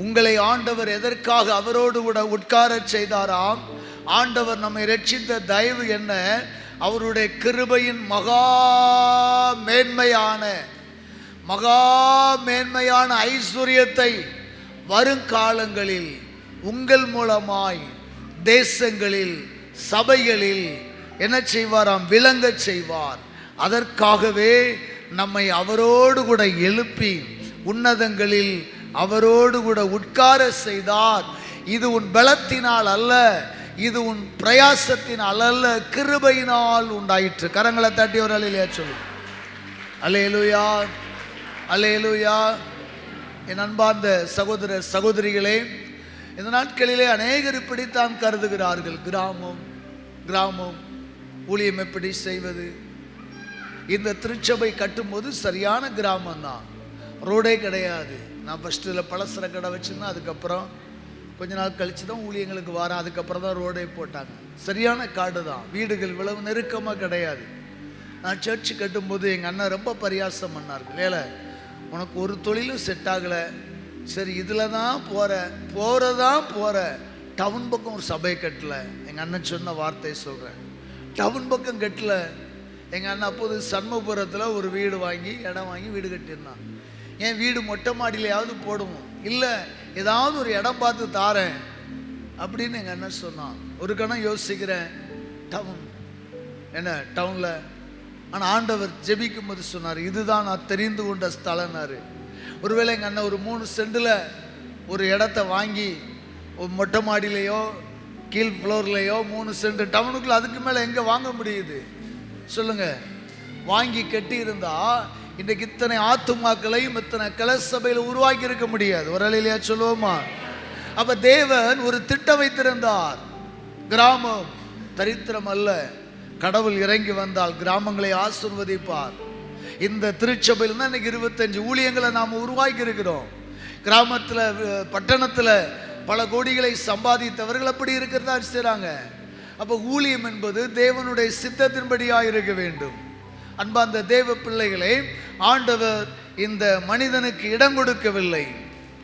உங்களை ஆண்டவர் எதற்காக அவரோடு கூட உட்காரச் செய்தாராம்? ஆண்டவர் நம்மை ரட்சித்த தயவு என்ன? அவருடைய கிருபையின் மகா மேன்மையான ஐஸ்வர்யத்தை வருங்காலங்களில் உங்கள் மூலமாய் தேசங்களில், சபைகளில் என்ன செய்வாராம்? விளங்கச் செய்வார். அதற்காகவே நம்மை அவரோடு கூட எழுப்பி உன்னதங்களில் அவரோடு கூட உட்கார செய்தார். இது உன் பலத்தினால் அல்ல, இது உன் பிரயாசத்தினால் அல்ல, கிருபையினால் உண்டாயிற்று. கரங்களை தட்டி ஒரு அல்லேலூயா சொல்லு. அல்லேலூயா, அல்லேலூயா. என் அன்பார்ந்த சகோதர சகோதரிகளே, இந்த நாட்களிலே அநேகர் இப்படித்தான் கருதுகிறார்கள். கிராமம் ஊழியம் எப்படி செய்வது? இந்த திருச்சபை கட்டும்போது சரியான கிராமம் தான், ரோடே கிடையாது. நான் ஃபஸ்ட்டில் பலசர கடை வச்சுருந்தேன், அதுக்கப்புறம் கொஞ்ச நாள் கழித்து தான் ஊழியங்களுக்கு வரேன், அதுக்கப்புறம் தான் ரோடே போட்டாங்க. சரியான காடு தான், வீடுகள் இவ்வளவு நெருக்கமாக கிடையாது. நான் சர்ச்சு கட்டும்போது எங்கள் அண்ணன் ரொம்ப பரியாசம் பண்ணார்கள். ஏல உனக்கு ஒரு தொழிலும் செட் ஆகலை, சரி இதில் தான் போகிற டவுன் பக்கம் ஒரு சபை கட்டல. எங்கள் அண்ணன் சொன்ன வார்த்தை சொல்கிறேன், டவுன் பக்கம் கட்டல. எங்கள் அண்ணன் அப்போது சண்முகபுரத்தில் ஒரு வீடு வாங்கி இடம் வாங்கி வீடு கட்டியிருந்தான். என் வீடு மொட்டை மாடியிலையாவது போடுவோம், இல்லை ஏதாவது ஒரு இடம் பார்த்து தாரேன் அப்படின்னு எங்கள் அண்ணன் சொன்னான். ஒரு கணம் யோசிக்கிறேன், டவுன் என்ன டவுனில்? ஆனால் ஆண்டவர் ஜெபிக்கும் போது சொன்னார், இதுதான் நான் தெரிந்து கொண்ட ஸ்தலம்னாரு. ஒருவேளை எங்கள் அண்ணன் ஒரு 3 சென்டில் ஒரு இடத்த வாங்கி ஒரு மொட்டை மாடியிலையோ கீழ் ஃப்ளோர்லையோ 3 சென்ட், டவுனுக்குள்ளே அதுக்கு மேலே எங்கே வாங்க முடியுது சொல்லுங்க? வாங்கி கட்டி இருந்தா இன்றைக்கு இத்தனை ஆத்துமாக்களையும் இத்தனை கலசபையில் உருவாக்கி இருக்க முடியாது. ஒரு அலையிலையா சொல்லுவோமா? அப்ப தேவன் ஒரு திட்டம் வைத்திருந்தார். கிராமம் தரித்திரம் அல்ல, கடவுள் இறங்கி வந்தால் கிராமங்களை ஆசீர்வதிப்பார். இந்த திருச்சபையில் தான் இன்னைக்கு 25 ஊழியங்களை நாம் உருவாக்கி இருக்கிறோம். கிராமத்தில் பட்டணத்தில் பல கோடிகளை சம்பாதித்தவர்கள் அப்படி இருக்கிறதா செய்கிறாங்க. அப்போ ஊழியம் என்பது தேவனுடைய சித்தத்தின்படியாக இருக்க வேண்டும். அன்பார்ந்த தேவ பிள்ளைகளை, ஆண்டவர் இந்த மனிதனுக்கு இடம் கொடுக்கவில்லை.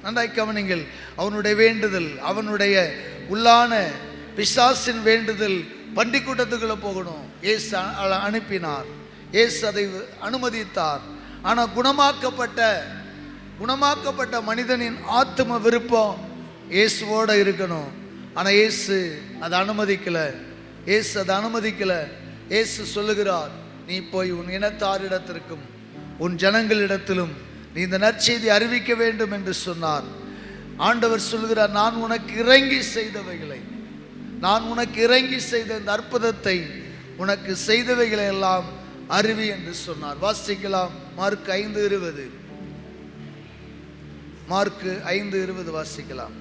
நன்றாய் கவனிங்கள். அவனுடைய வேண்டுதல், அவனுடைய உள்ளான பிசாசின் வேண்டுதல் பண்டிக்கூட்டத்துக்குள்ளே போகணும். இயேசு அனுப்பினார், இயேசு அதை அனுமதித்தார். ஆனால் குணமாக்கப்பட்ட மனிதனின் ஆத்தும விருப்பம் இயேசுவோட இருக்கணும். ஆனால் இயேசு அதை அனுமதிக்கலை. இயேசு சொல்லுகிறார், நீ போய் உன் இனத்தாரிடத்திற்கும் உன் ஜனங்களிடத்திலும் நீ இந்த நற்செய்தி அறிவிக்க வேண்டும் என்று சொன்னார். ஆண்டவர் சொல்லுகிறார், நான் உனக்கு இறங்கி செய்த இந்த அற்புதத்தை, உனக்கு செய்தவைகளை எல்லாம் அறிவி என்று சொன்னார். வாசிக்கலாம். மார்க் 5:20. மார்க் 5:20 வாசிக்கலாம்.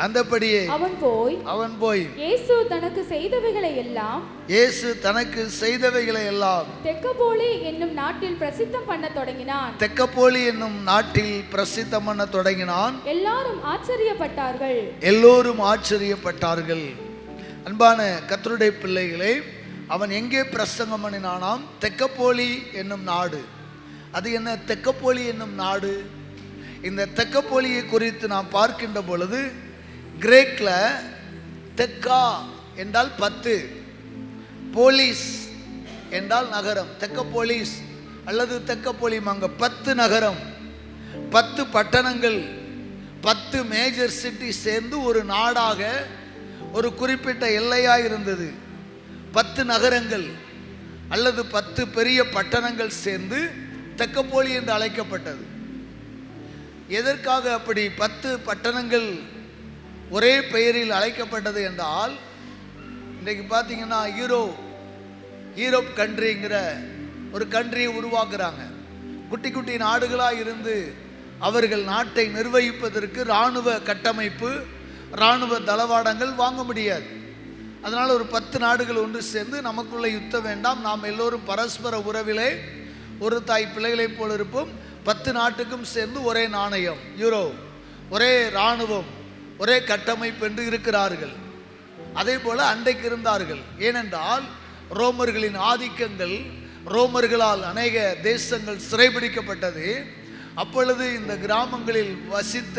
அந்தபடியே அவன் போய் இயேசு தனக்கு செய்தவைகளை எல்லாம் தெக்கப்போலி என்னும் நாட்டில் பிரசித்தம் பண்ண தொடங்கினான். எல்லாரும் ஆச்சரியப்பட்டார்கள். அன்பான கர்த்தருடைய பிள்ளைகளே, அவன் எங்கே பிரசங்கம் பண்ணினானாம்? தெக்கப்போலி என்னும் நாடு. அது என்ன தெக்கப்போலி என்னும் நாடு? இந்த தெக்கப்போலியை குறித்து நாம் பார்க்கின்ற பொழுது, கிரேக்கில் தெக்கா என்றால் 10, போலீஸ் என்றால் நகரம். தெக்கப்போலிஸ் அல்லது தெக்கப்போலிமாங்க 10 நகரம், 10 பட்டணங்கள், 10 மேஜர் சிட்டி சேர்ந்து ஒரு நாடாக ஒரு குறிப்பிட்ட எல்லையாக இருந்தது. 10 நகரங்கள் அல்லது 10 பெரிய பட்டணங்கள் சேர்ந்து தெக்கப்போலி என்று அழைக்கப்பட்டது. எதற்காக அப்படி 10 பட்டணங்கள் ஒரே பெயரில் அழைக்கப்பட்டது என்றால், இன்றைக்கு பார்த்தீங்கன்னா யூரோப் கண்ட்ரிங்கிற ஒரு கண்ட்ரியை உருவாக்குறாங்க. குட்டி குட்டி நாடுகளாக இருந்து அவர்கள் நாட்டை நிர்வகிப்பதற்கு இராணுவ கட்டமைப்பு, இராணுவ தளவாடங்கள் வாங்க முடியாது. அதனால் ஒரு 10 நாடுகள் ஒன்று சேர்ந்து, நமக்குள்ள யுத்தம் வேண்டாம், நாம் எல்லோரும் பரஸ்பர உறவிலே ஒரு தாய் பிள்ளைகளைப் போல இருப்போம், 10 நாட்டுக்கும் சேர்ந்து ஒரே நாணயம் யூரோ, ஒரே இராணுவம், ஒரே கட்டமைப்பு என்று இருக்கிறார்கள். அதே போல அன்றைக்கு இருந்தார்கள். ஏனென்றால் ரோமர்களின் ஆதிக்கங்கள், ரோமர்களால் அநேக தேசங்கள் சிறைபிடிக்கப்பட்டது. அப்பொழுது இந்த கிராமங்களில் வசித்த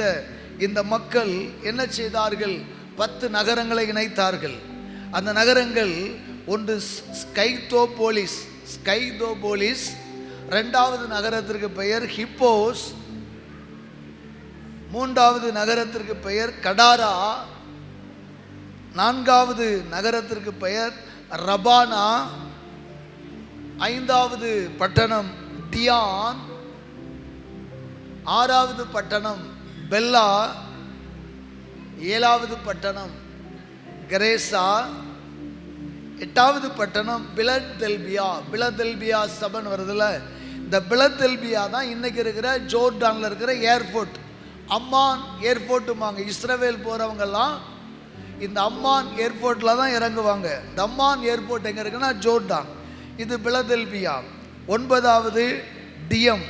இந்த மக்கள் என்ன செய்தார்கள்? 10 நகரங்களை இணைத்தார்கள். அந்த நகரங்கள் ஒன்று ஸ்கைதோபோலிஸ், 2வது நகரத்திற்கு பெயர் ஹிப்போஸ், 3வது நகரத்திற்கு பெயர் கடாரா, 4வது நகரத்திற்கு பெயர் ரபானா, ஐந்தாவது பட்டணம் டியான், ஆறாவது பட்டணம் பெல்லா, ஏழாவது பட்டணம் கரேசா, எட்டாவது பட்டணம் பிலதெல்பியா. பிலதெல்பியா சபன் வருதுல, இந்த பிலதெல்பியா தான் இன்னைக்கு இருக்கிற ஜோர்டான்ல இருக்கிற ஏர்போர்ட். அம்மான் ஏர்போர்ட்டுமாங்க. இஸ்ரவேல் போறவங்கெல்லாம் இந்த அம்மான் ஏர்போர்ட்டில் தான் இறங்குவாங்க. இந்த அம்மான் ஏர்போர்ட் எங்கே இருக்குன்னா ஜோர்டான். இது பிலதெல்பியா. ஒன்பதாவது டிஎம்,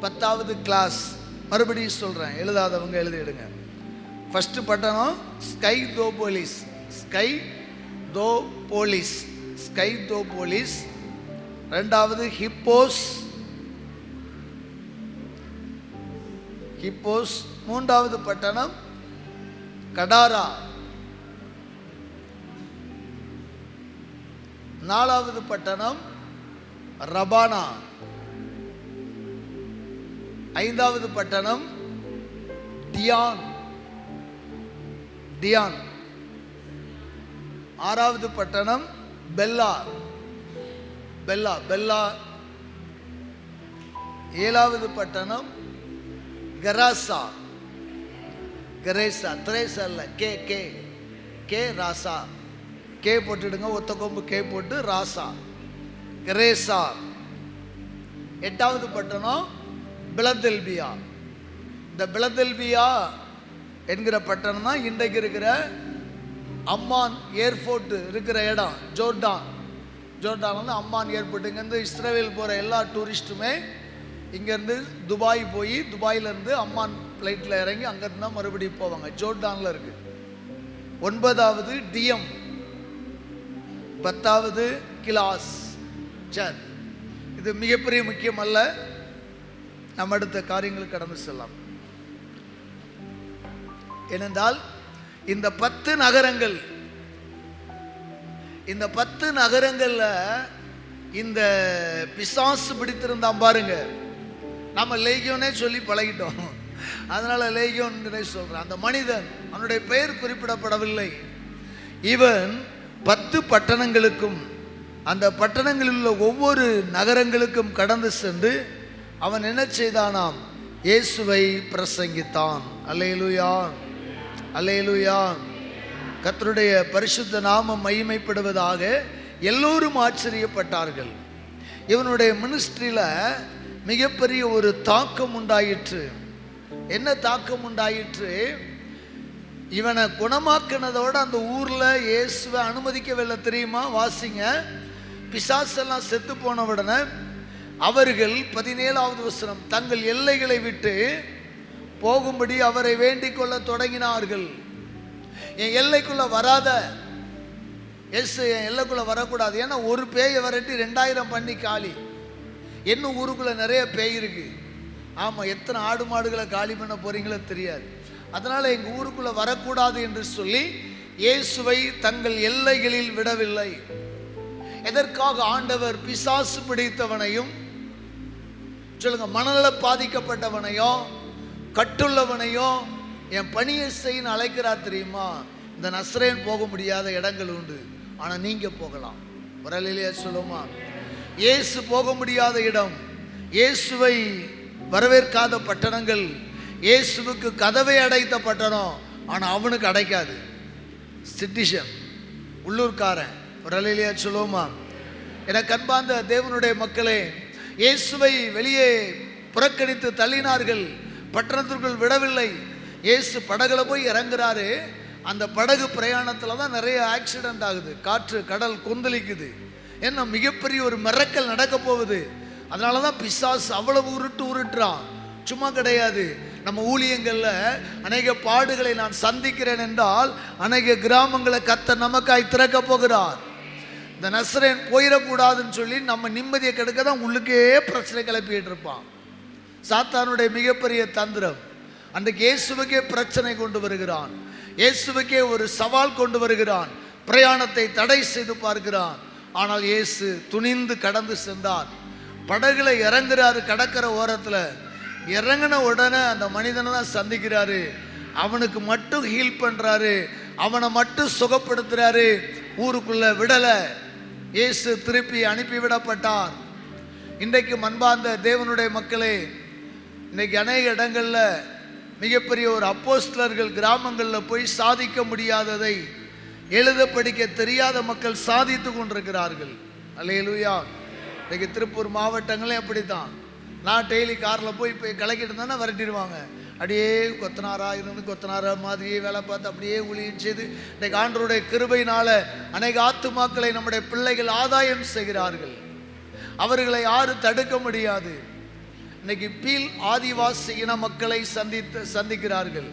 10வது கிளாஸ். மறுபடியும் சொல்கிறேன், எழுதாதவங்க எழுதிடுங்க. ஃபஸ்ட்டு பட்டணம் ஸ்கை தோ போலீஸ், ஸ்கை தோ போலீஸ், ஸ்கை தோ போலீஸ். ரெண்டாவது ஹிப்போஸ், ஹிப்போஸ். மூன்றாவது பட்டணம் கடாரா. நாலாவது பட்டணம் ரபானா. ஐந்தாவது பட்டணம் டியான், டியான். ஆறாவது பட்டணம் பெல்லா, பெல்லா, பெல்லா. ஏழாவது பட்டணம் கராசா, கரேசா. திரேசா இல்லை, கே கே கே ராசா. கே போட்டுடுங்க, ஒத்த கொம்பு கே போட்டு ராசா, கரேசா. எட்டாவது பட்டணம் பிலதெல்பியா. இந்த பிலதெல்பியா என்கிற பட்டணம் தான் இன்றைக்கு இருக்கிற அம்மான் ஏர்போர்ட் இருக்கிற இடம். ஜோர்டான், ஜோர்டான் வந்து அம்மான் ஏர்போர்ட். இங்கேருந்து இஸ்ரேல் போகிற எல்லா டூரிஸ்ட்டுமே இங்கேருந்து துபாய் போய், துபாயிலேருந்து அம்மான் ஃப்ளைட்டில் இறங்கி அங்கேருந்து தான் மறுபடியும் போவாங்க. ஜோர்டானில் இருக்குது. ஒன்பதாவது டிஎம், 10வது கிளாஸ். சரி, இது மிகப்பெரிய முக்கியம் அல்ல. நம்ம அடுத்த காரியங்களுக்கு கடந்து செல்லலாம். ஏனென்றால் இந்த 10 நகரங்கள், இந்த 10 நகரங்கள்ல இந்த பிசாசு பிடித்திருந்தான் பாருங்க. நம்ம லேகியோனே சொல்லி பழகிட்டோம், அதனால லேகியோன் சொல்றேன். அந்த மனிதன், அவனுடைய பெயர் குறிப்பிடப்படவில்லை. இவன் 10 பட்டணங்களுக்கும் அந்த பட்டணங்களில் உள்ள ஒவ்வொரு நகரங்களுக்கும் கடந்து சென்று அவன் என்ன செய்தானாம்? இயேசுவை பிரசங்கித்தான். அல்லேலூயா, அல்லேலூயா. கர்த்தருடைய பரிசுத்த நாமம் மகிமைப்படுவதாக. எல்லோரும் ஆச்சரியப்பட்டார்கள். இவனுடைய மினிஸ்ட்ரியில மிகப்பெரிய ஒரு தாக்கம் உண்டாயிற்று. என்ன தாக்கம் உண்டாயிற்று? இவனை குணமாக்கினதோட அந்த ஊர்ல இயேசுவை அனுமதிக்கவில்லை தெரியுமா? வாசிங்க. பிசாசெல்லாம் செத்து போன உடனே அவர்கள் 17வது வசனம், தங்கள் எல்லைகளை விட்டு போகும்படி அவரை வேண்டிக் கொள்ள தொடங்கினார்கள். என் எல்லைக்குள்ள வராத எஸ், என் எல்லைக்குள்ள வரக்கூடாது. ஏன்னா ஒரு பேயை விரட்டி 2000 பண்ணி காலி. இன்னும் ஊருக்குள்ள நிறைய பேய் இருக்கு. ஆமா, எத்தனை ஆடு மாடுகளை காலி பண்ண போறீங்களோ தெரியாது. அதனால எங்க ஊருக்குள்ள வரக்கூடாது என்று சொல்லி இயேசுவை தங்கள் எல்லைகளில் விடவில்லை. எதற்காக? ஆண்டவர் பிசாசு பிடித்தவனையும், சொல்லுங்க, மனநல பாதிக்கப்பட்டவனையோ கட்டுள்ளவனையோ என் பணியை செய்ய அழைக்கிறார் தெரியுமா? இந்த நஸ்ரேன் போக முடியாத இடங்கள் உண்டு, ஆனா நீங்க போகலாம். வரலையா சொல்லுமா? இயேசு போக முடியாத இடம், இயேசுவை வரவேற்காத பட்டணங்கள், இயேசுவுக்கு கதவை அடைத்த பட்டணம், ஆனா அவனுக்கு அடைக்காது. சிட்டிசன், உள்ளூர்காரன். வரலையா சொல்லுமா? எனக்கு அன்பார்ந்த தேவனுடைய மக்களே, இயேசுவை வெளியே புறக்கணித்து தள்ளினார்கள், பட்டணத்திற்குள் விடவில்லை. இயேசு படகுல போய் இறங்குறாரு. அந்த படகு பிரயாணத்துல தான் நிறைய ஆக்சிடென்ட் ஆகுது. காற்று கடல் கொந்தளிக்குது. என்ன மிகப்பெரிய ஒரு மிரக்கல் நடக்க போகுது. அதனால தான் பிசாசு அவ்வளவு உருட்டுறான். சும்மா கிடையாது. நம்ம ஊழியங்கள்ல அநேக பாடுகளை நான் சந்திக்கிறேன் என்றால் அநேக கிராமங்களை கர்த்தர் நமக்காய் திறக்க போகிறார். இந்த நஸ்ரேன் போயிடக்கூடாதுன்னு சொல்லி நம்ம நிம்மதியை கெடுக்க தான் உள்ளுக்கே பிரச்சனை கிளப்பிட்டு இருப்பான். சாத்தானுடைய மிகப்பெரிய தந்திரம். அன்றைக்கு இயேசுவுக்கே பிரச்சனை கொண்டு வருகிறான், இயேசுவுக்கே ஒரு சவால் கொண்டு வருகிறான், பிரயாணத்தை தடை செய்து பார்க்கிறான். ஆனால் இயேசு துணிந்து கடந்து சென்றார். படகுல இறங்குறாரு. கடற்கரை ஓரத்தில் இறங்கின உடனே அந்த மனிதனை தான் சந்திக்கிறாரு. அவனுக்கு மட்டும் ஹீல் பண்றாரு, அவனை மட்டும் சுகப்படுத்துறாரு. ஊருக்குள்ள விடலை. இயேசு திருப்பி அனுப்பிவிடப்பட்டார். இன்றைக்கு அன்பார்ந்த தேவனுடைய மக்களே, இன்னைக்கு அநேக இடங்களில் மிகப்பெரிய ஒரு அப்போஸ்தலர்கள் கிராமங்களில் போய் சாதிக்க முடியாததை எழுத படிக்க தெரியாத மக்கள் சாதித்து கொண்டிருக்கிறார்கள். அல்லேலூயா. இன்னைக்கு திருப்பூர் மாவட்டங்களே அப்படித்தான். நான் டெய்லி காரில் போய் கலக்கிட்டு இருந்தானே விரட்டிடுவாங்க. அப்படியே கொத்தனாராக இருந்து கொத்தனாரா மாதிரியே வேலை பார்த்து அப்படியே ஊழியம் செய்து இன்றைக்கு ஆண்டவருடைய கிருபையினால அநேக ஆத்துமாக்களை நம்முடைய பிள்ளைகள் ஆதாயம் செய்கிறார்கள். அவர்களை யாரும் தடுக்க முடியாது. இன்னைக்கு பீல் ஆதிவாசி இன மக்களை சந்திக்கிறார்கள்.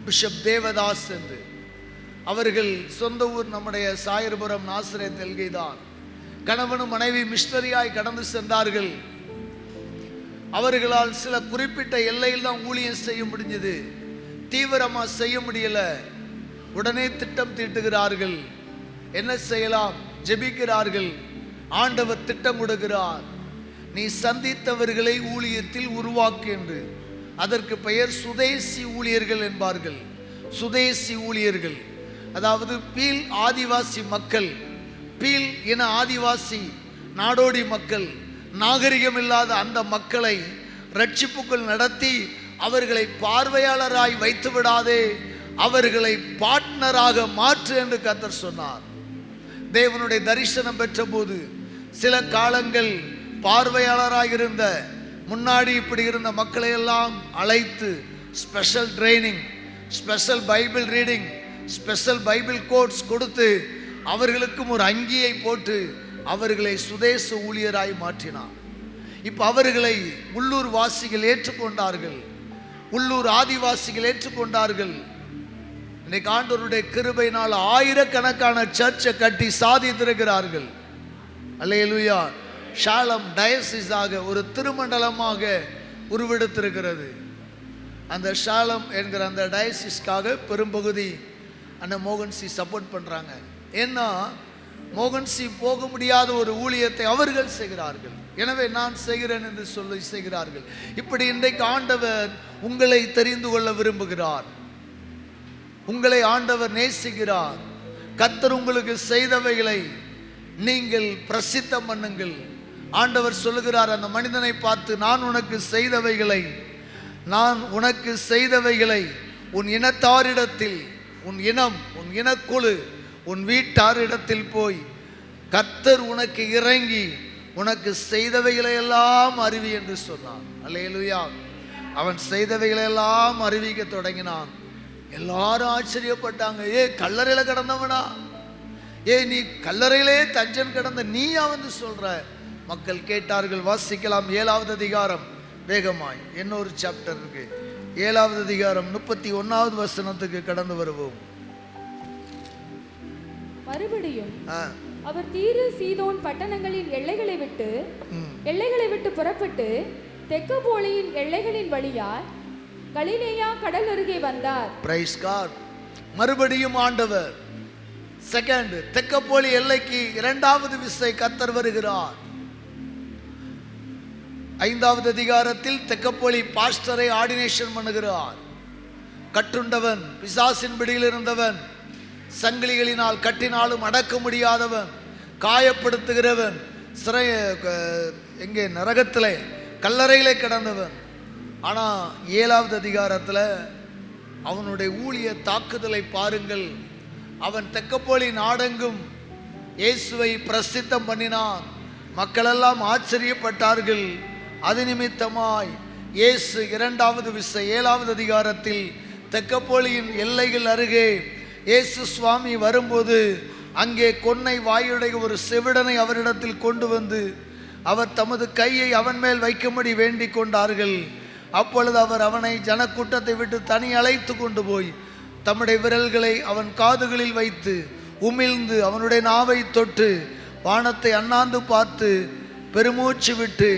பிஷப் தேவதாஸ் என்று அவர்கள் சொந்த ஊர் நம்முடைய சாயர்புரம் நாசரேத் எல்கைதான். கணவனும் மனைவி மிஷனரியாய் கடந்து சென்றார்கள். அவர்களால் சில குறிப்பிட்ட எல்லையில் தான் ஊழியம் செய்ய முடிஞ்சது. தீவிரமா செய்ய முடியல. உடனே திட்டம் தீட்டுகிறார்கள். என்ன செய்யலாம்? ஜெபிக்கிறார்கள். ஆண்டவர் திட்டம் கொடுக்கிறார். நீ சந்தித்தவர்களை ஊழியத்தில் உருவாக்கு என்று. அதற்கு பெயர் சுதேசி ஊழியர்கள் என்பார்கள். சுதேசி ஊழியர்கள் அதாவது பீல் ஆதிவாசி மக்கள், பீல் இன ஆதிவாசி நாடோடி மக்கள், நாகரிகம் இல்லாத அந்த மக்களை ரட்சிப்புக்குள் நடத்தி அவர்களை பார்வையாளராய் வைத்து விடாதே, அவர்களை பார்ட்னராக மாற்று என்று கர்த்தர் சொன்னார். தேவனுடைய தரிசனம் பெற்ற போது சில காலங்கள் பார்வையாளராக இருந்த முன்னாடி இப்படி இருந்த மக்களை எல்லாம் அழைத்து special training, special Bible reading, special Bible quotes கொடுத்து அவர்களுக்கும் ஒரு அங்கியை போட்டு அவர்களை சுதேச ஊழியராய் மாற்றினார். இப்ப அவர்களை உள்ளூர் வாசிகள் ஏற்றுக்கொண்டார்கள். உள்ளூர் ஆதிவாசிகள் ஏற்றுக்கொண்டார்கள். இன்னைக்கு ஆண்டவருடைய கிருபையினால் ஆயிரக்கணக்கான சர்ச்சை கட்டி சாதித்திருக்கிறார்கள். அல்லேலூயா. ஷாலம் டயசிஸாக ஒரு திருமண்டலமாக உருவெடுத்திருக்கிறது. அந்த ஷாலம் என்கிற அந்த டயசிஸ்க்காக பெரும்பகுதி அண்ணன் மோகன்சி சப்போர்ட் பண்றாங்க. ஏன்னா மோகன்சி போக முடியாத ஒரு ஊழியத்தை அவர்கள் செய்கிறார்கள். எனவே நான் செய்கிறேன் என்று சொல்லி செய்கிறார்கள். இப்படி இன்றைக்கு ஆண்டவர் உங்களை தெரிந்து கொள்ள விரும்புகிறார். உங்களை ஆண்டவர் நேசிக்கிறார். கர்த்தர் உங்களுக்கு செய்தவைகளை நீங்கள் பிரசித்தம் பண்ணுங்கள். ஆண்டவர் சொல்லுகிறார் அந்த மனிதனை பார்த்து, நான் உனக்கு செய்தவைகளை உன் இனத்தாரிடத்தில், உன் இனம், உன் இனக்குழு, உன் வீட்டாரிடத்தில் போய் கர்த்தர் உனக்கு இறங்கி உனக்கு செய்தவைகளை எல்லாம் அறிவி என்று சொன்னான். அல்லேலூயா. அவன் செய்தவைகளை எல்லாம் அறிவிக்க தொடங்கினான். எல்லாரும் ஆச்சரியப்பட்டாங்க. கல்லறையில கிடந்தவனா? நீ கல்லறையிலே தஞ்சன் கிடந்த நீயா வந்து சொல்ற? மக்கள் கேட்டார்கள். வாசிக்கலாம் 7வது அதிகாரம் வேகமாய். இன்னொரு சாப்டர் இருக்கு. 7வது அதிகாரம் 31வது வசனத்துக்கு கடந்து வருவோம். மறுபடியும் அவர் தீரு சீதோன் பட்டணங்களின் எல்லைகளை விட்டு புறப்பட்டு தெக்கப்போலியின் எல்லைகளின் வழியாய் கலிலேயா கடல் அருகே வந்தார். Praise God. மறுபடியும் ஆண்டவர் செகண்ட் தெக்கப்போலி எல்லைக்கு 2வது விசை கர்த்தர் வருகிறார். 5வது அதிகாரத்தில் தெக்கப்போலி பாஸ்டரை ஆர்டினேஷன் பண்ணுகிறார். கட்டுண்டவன், பிசாசின் பிடியில் இருந்தவன், சங்கிலிகளினால் கட்டினாலும் அடக்க முடியாதவன், காயப்படுத்துகிறவன், சிறை எங்கே நரகத்திலே கல்லறையிலே கிடந்தவன். ஆனால் 7வது அதிகாரத்தில் அவனுடைய ஊழிய தாக்குதலை பாருங்கள். அவன் தெக்கப்போலி நாடெங்கும் இயேசுவை பிரசித்தம் பண்ணினான். மக்களெல்லாம் ஆச்சரியப்பட்டார்கள். அது நிமித்தமாய் இயேசு 2வது விசை 7வது அதிகாரத்தில் தெக்கப்போலியின் எல்லைகள் அருகே இயேசு சுவாமி வரும்போது அங்கே கொன்னை வாயுடைய ஒரு செவிடனை அவரிடத்தில் கொண்டு வந்து அவர் தமது கையை அவன் மேல் வைக்கும்படி வேண்டிக் கொண்டார்கள். அப்பொழுது அவர் அவனை ஜனக்கூட்டத்தை விட்டு தனி அழைத்து கொண்டு போய் தம்முடைய விரல்களை அவன் காதுகளில் வைத்து உமிழ்ந்து அவனுடைய நாவை தொட்டு வானத்தை அண்ணாந்து பார்த்து பெருமூச்சு விட்டு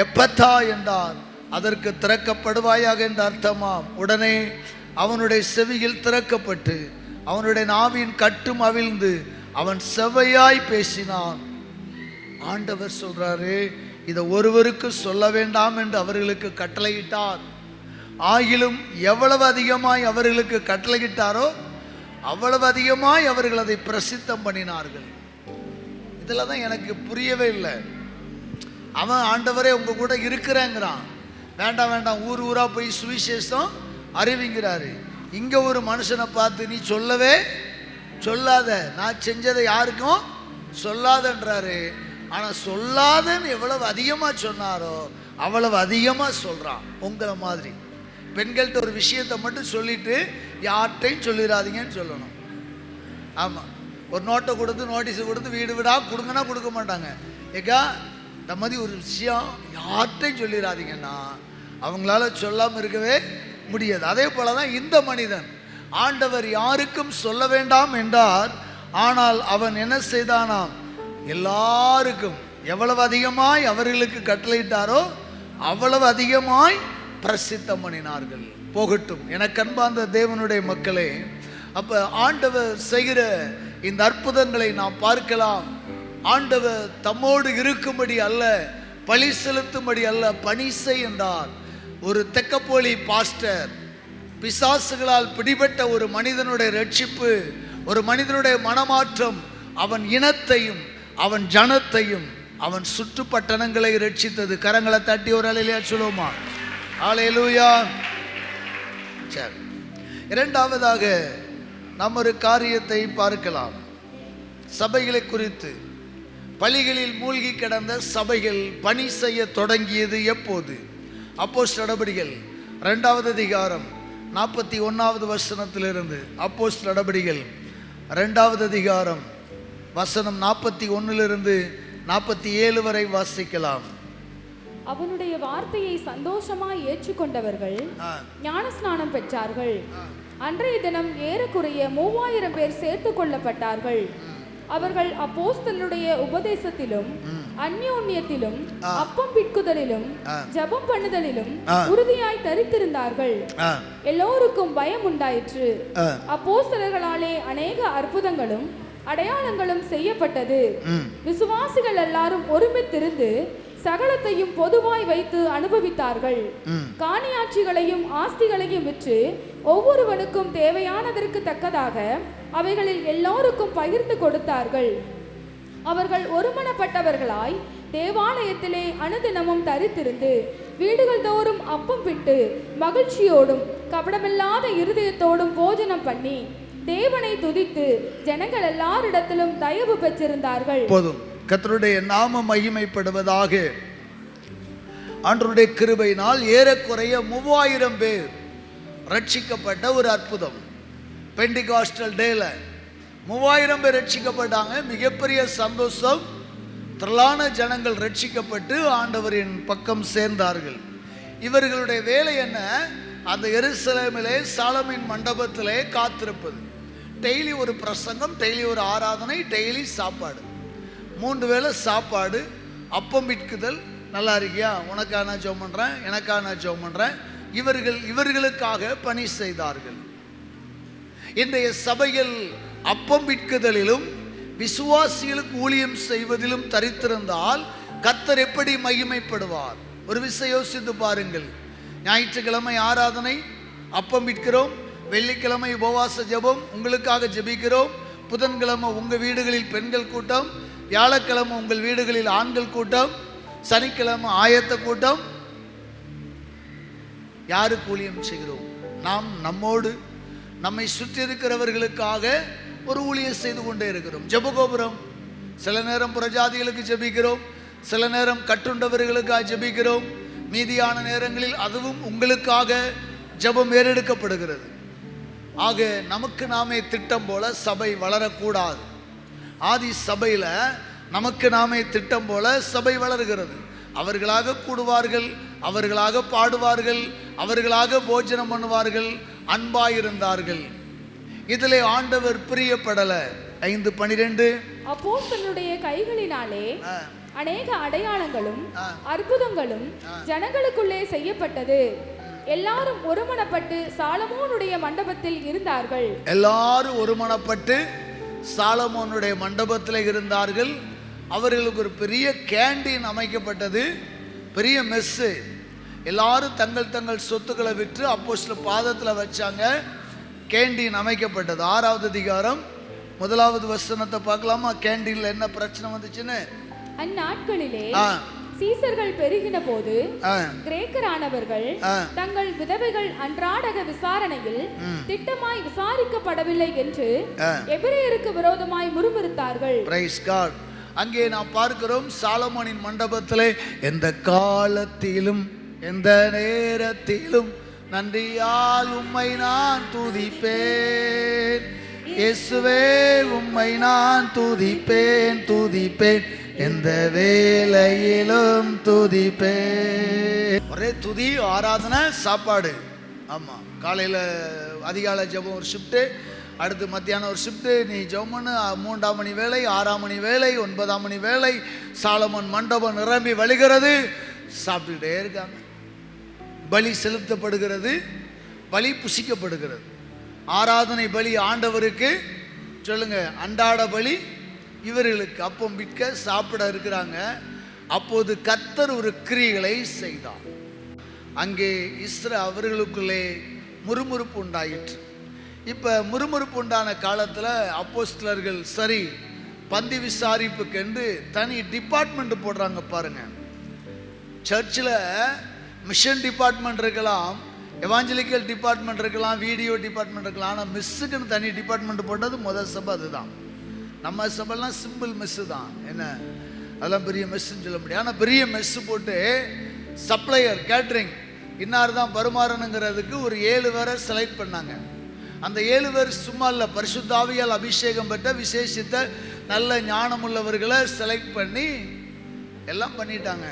எப்பத்தா என்றார். அதற்கு திறக்கப்படுவாயாக என்ற அர்த்தமாம். உடனே அவனுடைய செவியில் திறக்கப்பட்டு அவனுடைய நாவின் கட்டும் அவிழ்ந்து அவன் செவ்வையாய் பேசினான். ஆண்டவர் சொல்றாரு, இதை ஒருவருக்கு சொல்ல வேண்டாம் என்று அவர்களுக்கு கட்டளையிட்டார். ஆகிலும் எவ்வளவு அதிகமாய் அவர்களுக்கு கட்டளையிட்டாரோ அவ்வளவு அதிகமாய் அவர்கள் அதை பிரசித்தம் பண்ணினார்கள். இதில் தான் எனக்கு புரியவே இல்லை. அவன் ஆண்டவரே உங்க கூட இருக்கிறேங்கிறான், வேண்டாம் வேண்டாம் ஊர் ஊரா போய் சுவிசேஷம் அறிவிங்கிறாரு. இங்க ஒரு மனுஷனை பார்த்து நீ சொல்லவே சொல்லாத, நான் செஞ்சதை யாருக்கும் சொல்லாதன்றாரு. ஆனா சொல்லாதன்னு எவ்வளவு அதிகமா சொன்னாரோ அவ்வளவு அதிகமா சொல்றான். உங்களை மாதிரி பெண்கள்கிட்ட ஒரு விஷயத்தை மட்டும் சொல்லிட்டு யார்கிட்டையும் சொல்லிடாதீங்கன்னு சொல்லணும். ஆமா, ஒரு நோட்டை கொடுத்து நோட்டீஸ் கொடுத்து வீடு வீடா கொடுங்கன்னா கொடுக்க மாட்டாங்க. ஏக்கா இந்த மாதிரி ஒரு விஷயம் யார்கிட்டையும் சொல்லிடாதீங்கன்னா அவங்களால சொல்லாமல் இருக்கவே முடியாது. அதே போல தான் இந்த மனிதன் ஆண்டவர் யாருக்கும் சொல்ல வேண்டாம் என்றார். ஆனால் அவன் என்ன செய்தானாம், எல்லாருக்கும் எவ்வளவு அதிகமாய் அவர்களுக்கு கட்டளையிட்டாரோ அவ்வளவு அதிகமாய் பிரசித்தம் பண்ணினார்கள். போகட்டும் எனக்கு அன்பார்ந்த தேவனுடைய மக்களே, அப்ப ஆண்டவர் செய்கிற இந்த அற்புதங்களை நாம் பார்க்கலாம். ஆண்டவர் தம்மோடு இருக்கும்படி அல்ல, பழி செலுத்தும்படி அல்ல, பணி செய் என்றார். ஒரு தெக்கப்போலி பாஸ்டர் பிசாசுகளால் பிடிபட்ட ஒரு மனிதனுடைய ரட்சிப்பு, ஒரு மனிதனுடைய மனமாற்றம், அவன் இனத்தையும் அவன் ஜனத்தையும் அவன் சுற்று பட்டணங்களை ரட்சித்தது. கரங்களை தட்டி ஒரு அல்லேலூயா சொல்லுவோமா? அல்லேலூயா. சரி, இரண்டாவதாக நாம் ஒரு காரியத்தை பார்க்கலாம். சபைகளை குறித்து, பலிகளில் மூழ்கி கிடந்த சபைகள் பணி செய்ய தொடங்கியது எப்போது? அப்போஸ்தலர் நடபடிகள் 2வது அதிகாரம் 41வது வசனத்திலிருந்து. அப்போஸ்தலர் நடபடிகள் 2வது அதிகாரம் வசனம் 41லிருந்து 47 வரை வாசிக்கலாம். அவனுடைய வார்த்தையை சந்தோஷமாய் ஏற்றுக்கொண்டவர்கள் ஞானஸ்நானம் பெற்றார்கள். அன்றைய தினம் ஏறக்குறைய 3000 பேர் சேர்த்து கொள்ளப்பட்டார்கள். அவர்கள் அப்போஸ்தலருடைய உபதேசத்திலும் அந்யோன்யத்திலும் அப்பம் பிட்குதலிலும் ஜெபம் பண்ணுதலிலும் உறுதியாய் தரித்திருந்தார்கள். எல்லோருக்கும் பயம் உண்டாயிற்று. அப்போஸ்தலர்களாலே அநேக அற்புதங்களும் அடையாளங்களும் செய்யப்பட்டது. விசுவாசிகள் எல்லாரும் ஒருமித்திருந்து சகலத்தையும் பொதுவாய் வைத்து அனுபவித்தார்கள். காணியாட்சிகளையும் ஆஸ்திகளையும் விற்று ஒவ்வொருவனுக்கும் தேவையானதற்கு தக்கதாக அவைகளில் எல்லோருக்கும் பகிர்ந்து கொடுத்தார்கள். அவர்கள் ஒருமனப்பட்டவர்களாய் தேவாலயத்திலே அனுதினமும் தரித்திருந்து வீடுகள் தோறும் அப்பம் பிட்டு மகிழ்ச்சியோடும் கபடமில்லாத இருதயத்தோடும் போஜனம் பண்ணி தேவனை துதித்து ஜனங்கள் எல்லாரிடத்திலும் தயவு பெற்றிருந்தார்கள். போதும், கர்த்தருடைய நாம மகிமைப்படுவதாக. ஆண்டவருடைய கிருபையினால் ஏறக்குறைய 3000 பேர் ரட்சிக்கப்பட்ட ஒரு அற்புதம். பெண்டிகாஸ்டல் டேல 3000 பேர் ரட்சிக்கப்பட்டாங்க. மிகப்பெரிய சந்தோஷம். திரளான ஜனங்கள் ரட்சிக்கப்பட்டு ஆண்டவரின் பக்கம் சேர்ந்தார்கள். இவர்களுடைய வேலை என்ன? அந்த எருசலேமிலே சாலமின் மண்டபத்திலே காத்திருப்பது. டெய்லி ஒரு பிரசங்கம், டெய்லி ஒரு ஆராதனை, டெய்லி சாப்பாடு, 3 வேளை சாப்பாடு, அப்பம் விற்குதல். நல்லா இருக்கியா? உனக்காக நான் ஜெபம் பண்ணுறேன், எனக்காக நான் ஜெபம் பண்ணுறேன். இவர்களுக்காக பணி செய்தார்கள். இன்றைய சபைகள் அப்பம் விற்குதலிலும் விசுவாசிகளுக்கு ஊழியம் செய்வதிலும் தரித்திருந்தால் கர்த்தர் எப்படி மகிமைப்படுவார்? ஒரு விஷயம் யோசித்து பாருங்கள். ஞாயிற்றுக்கிழமை ஆராதனை, அப்பம் விற்கிறோம். வெள்ளிக்கிழமை உபவாச ஜெபம், உங்களுக்காக ஜெபிக்கிறோம். புதன்கிழமை உங்கள் வீடுகளில் பெண்கள் கூட்டம், வியாழக்கிழமை உங்கள் வீடுகளில் ஆண்கள் கூட்டம், சனிக்கிழமை ஆயத்த கூட்டம். யாருக்கு ஊழியம் செய்கிறோம்? நாம் நம்மோடு நம்மை சுற்றி இருக்கிறவர்களுக்காக ஒரு ஊழியம் செய்து கொண்டே இருக்கிறோம். ஜெபகோபுரம், சில நேரம் புறஜாதிகளுக்கு ஜெபிக்கிறோம், சில நேரம் கட்டுண்டவர்களுக்காக ஜெபிக்கிறோம். மீதியான நேரங்களில் அதுவும் உங்களுக்காக ஜெபம் ஏறெடுக்கப்படுகிறது. ஆக நமக்கு நாமே திட்டம் போல சபை வளரக்கூடாது. ஆதி சபையில் நமக்கு நாமே திட்டம் போல சபை வளர்கிறது. அவர்களாக கூடுவார்கள், அவர்களாக பாடுவார்கள், அவர்களாக போஜனம் பண்ணுவார்கள், அன்பாயிருந்தார்கள். இதிலே ஆண்டவர் பிரியப்படல. 5:12 அப்போஸ்தலருடைய கைகளினாலே அநேக அடையாளங்களும் அற்புதங்களும் ஜனங்களுக்குள்ளே செய்யப்பட்டது. எல்லாரும் ஒருமனப்பட்டு சாலமோனுடைய மண்டபத்தில் இருந்தார்கள். எல்லாரும் ஒருமனப்பட்டு சாலமோனுடைய மண்டபத்தில் இருந்தார்கள். அவர்களுக்கு ஒரு பெரிய கேண்டீன் அமைக்கப்பட்டது, பெரிய மெஸ்ஸு. எல்லாரும் தங்கள் தங்கள் சொத்துக்களை விற்று அப்போஸ்தலர் பாதத்தில் வச்சாங்க. கேண்டீன் அமைக்கப்பட்டது. 6வது அதிகாரம் 1வது வசனத்தை பார்க்கலாமா? கேண்டீன்ல என்ன பிரச்சனை வந்துச்சுன்னு. அந்நாட்களிலே சீசர்கள் பெருகின போது கிரேக்கரானவர்கள் தங்கள் விதவைகள் அன்றாடக விசாரணையில் திட்டமாய் விசாரிக்கப்படவில்லை என்று எபிரேயருக்கு விரோதமாய் முறுமுறுத்தார்கள். Price God. அங்கே நாம் பார்க்கிறோம், சாலமோனின் மண்டபத்திலே எந்த காலத்திலும் எந்த நேரத்திலும் நன்றியால் உம்மை நான் துதிப்பேன், இயேசுவே உம்மை நான் துதிப்பேன் துதிப்பேன், எந்த வேளையிலும் துதிப்பேன். ஒரே துதி, ஆராதனை, சாப்பாடு. ஆமா, காலையில அதிகாலை ஜெபம் ஒரு ஷிஃப்ட்டு, அடுத்து மத்தியானம் ஒரு ஷிஃப்ட்டு, நீ ஜெபம்னு 3ஆம் மணி வேலை, 6ஆம் மணி வேலை, 9ஆம் மணி வேலை. சாலமோன் மண்டபம் நிரம்பி வழிகிறது. சாப்பிட்டுக்கிட்டே இருக்காங்க. பலி செலுத்தப்படுகிறது, பலி புசிக்கப்படுகிறது. ஆராதனை பலி ஆண்டவருக்கு, சொல்லுங்க, அன்றாட பலி இவர்களுக்கு. அப்பம் விற்க சாப்பிட இருக்கிறாங்க. அப்போது கர்த்தர் ஒரு கிரியைகளை செய்தார். அங்கே அவர்களுக்குள்ளே முறுமுறுப்பு உண்டாயிற்று. இப்போ முறுமுறுப்பு உண்டான காலத்தில் அப்போஸ்தலர்கள் சரி பந்தி விசாரிப்புக்கென்று தனி டிபார்ட்மெண்ட் போடுறாங்க. பாருங்க, சர்ச்சில் மிஷன் டிபார்ட்மெண்ட் இருக்கலாம், எவாஞ்சலிக்கல் டிபார்ட்மெண்ட் இருக்கலாம், வீடியோ டிபார்ட்மெண்ட் இருக்கலாம். ஆனால் மிஸ்ஸுக்குன்னு தனி டிபார்ட்மெண்ட் போட்டது முதல் சபை அதுதான். நம்ம சபைலாம் சிம்பிள் மெஸ்ஸு தான். என்ன அதெல்லாம் பெரிய மெஸ்ஸுன்னு சொல்ல முடியாது. ஆனால் பெரிய மெஸ்ஸு போட்டு சப்ளையர் கேட்ரிங் இன்னார் தான் பரிமாறணுங்கிறதுக்கு ஒரு 7 பேரை செலக்ட் பண்ணாங்க. அந்த 7 பேர் சும்மா இல்லை, பரிசுத்த ஆவியால் அபிஷேகம் பெற்ற விசேஷித்த நல்ல ஞானமுள்ளவர்களை செலக்ட் பண்ணி எல்லாம் பண்ணிட்டாங்க.